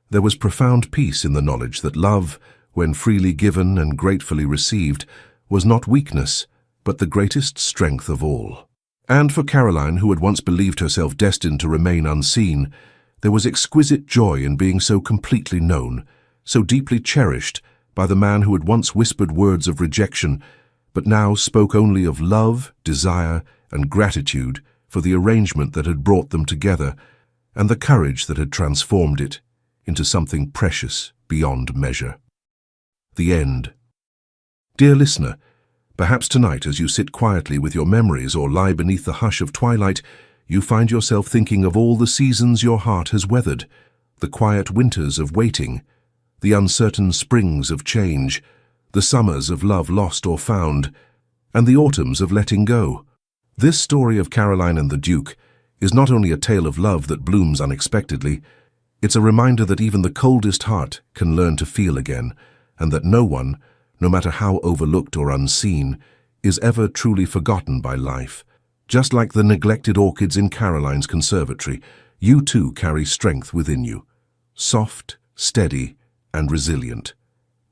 there was profound peace in the knowledge that love, when freely given and gratefully received, was not weakness, but the greatest strength of all. And for Caroline, who had once believed herself destined to remain unseen, there was exquisite joy in being so completely known, so deeply cherished by the man who had once whispered words of rejection, but now spoke only of love, desire, and gratitude for the arrangement that had brought them together, and the courage that had transformed it into something precious beyond measure. The end. Dear listener, perhaps tonight as you sit quietly with your memories or lie beneath the hush of twilight, you find yourself thinking of all the seasons your heart has weathered, the quiet winters of waiting, the uncertain springs of change, the summers of love lost or found, and the autumns of letting go. This story of Caroline and the Duke is not only a tale of love that blooms unexpectedly, it's a reminder that even the coldest heart can learn to feel again, and that no one, no matter how overlooked or unseen, is ever truly forgotten by life. Just like the neglected orchids in Caroline's conservatory, you too carry strength within you, soft, steady, and resilient.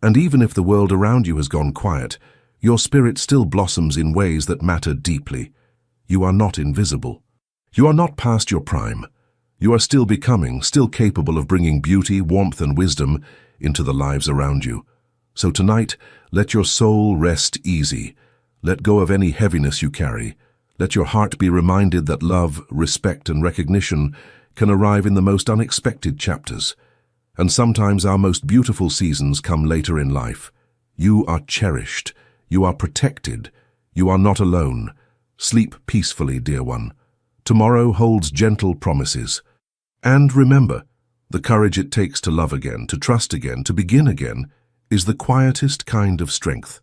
And even if the world around you has gone quiet, your spirit still blossoms in ways that matter deeply. You are not invisible. You are not past your prime. You are still becoming, still capable of bringing beauty, warmth, and wisdom into the lives around you. So tonight, let your soul rest easy. Let go of any heaviness you carry. Let your heart be reminded that love, respect, and recognition can arrive in the most unexpected chapters. And sometimes our most beautiful seasons come later in life. You are cherished. You are protected. You are not alone. Sleep peacefully, dear one. Tomorrow holds gentle promises. And remember, the courage it takes to love again, to trust again, to begin again, is the quietest kind of strength.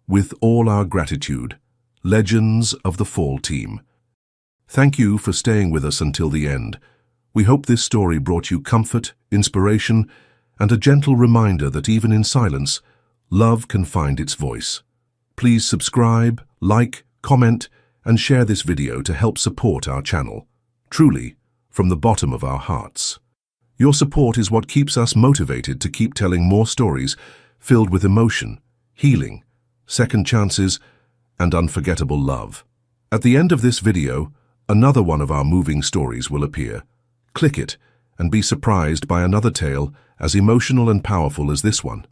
With all our gratitude, Legends of the Fall Team. Thank you for staying with us until the end. We hope this story brought you comfort, inspiration, and a gentle reminder that even in silence, love can find its voice. Please subscribe, like, comment, and share this video to help support our channel. Truly, from the bottom of our hearts. Your support is what keeps us motivated to keep telling more stories filled with emotion, healing, second chances, and unforgettable love. At the end of this video, another one of our moving stories will appear. Click it and be surprised by another tale as emotional and powerful as this one.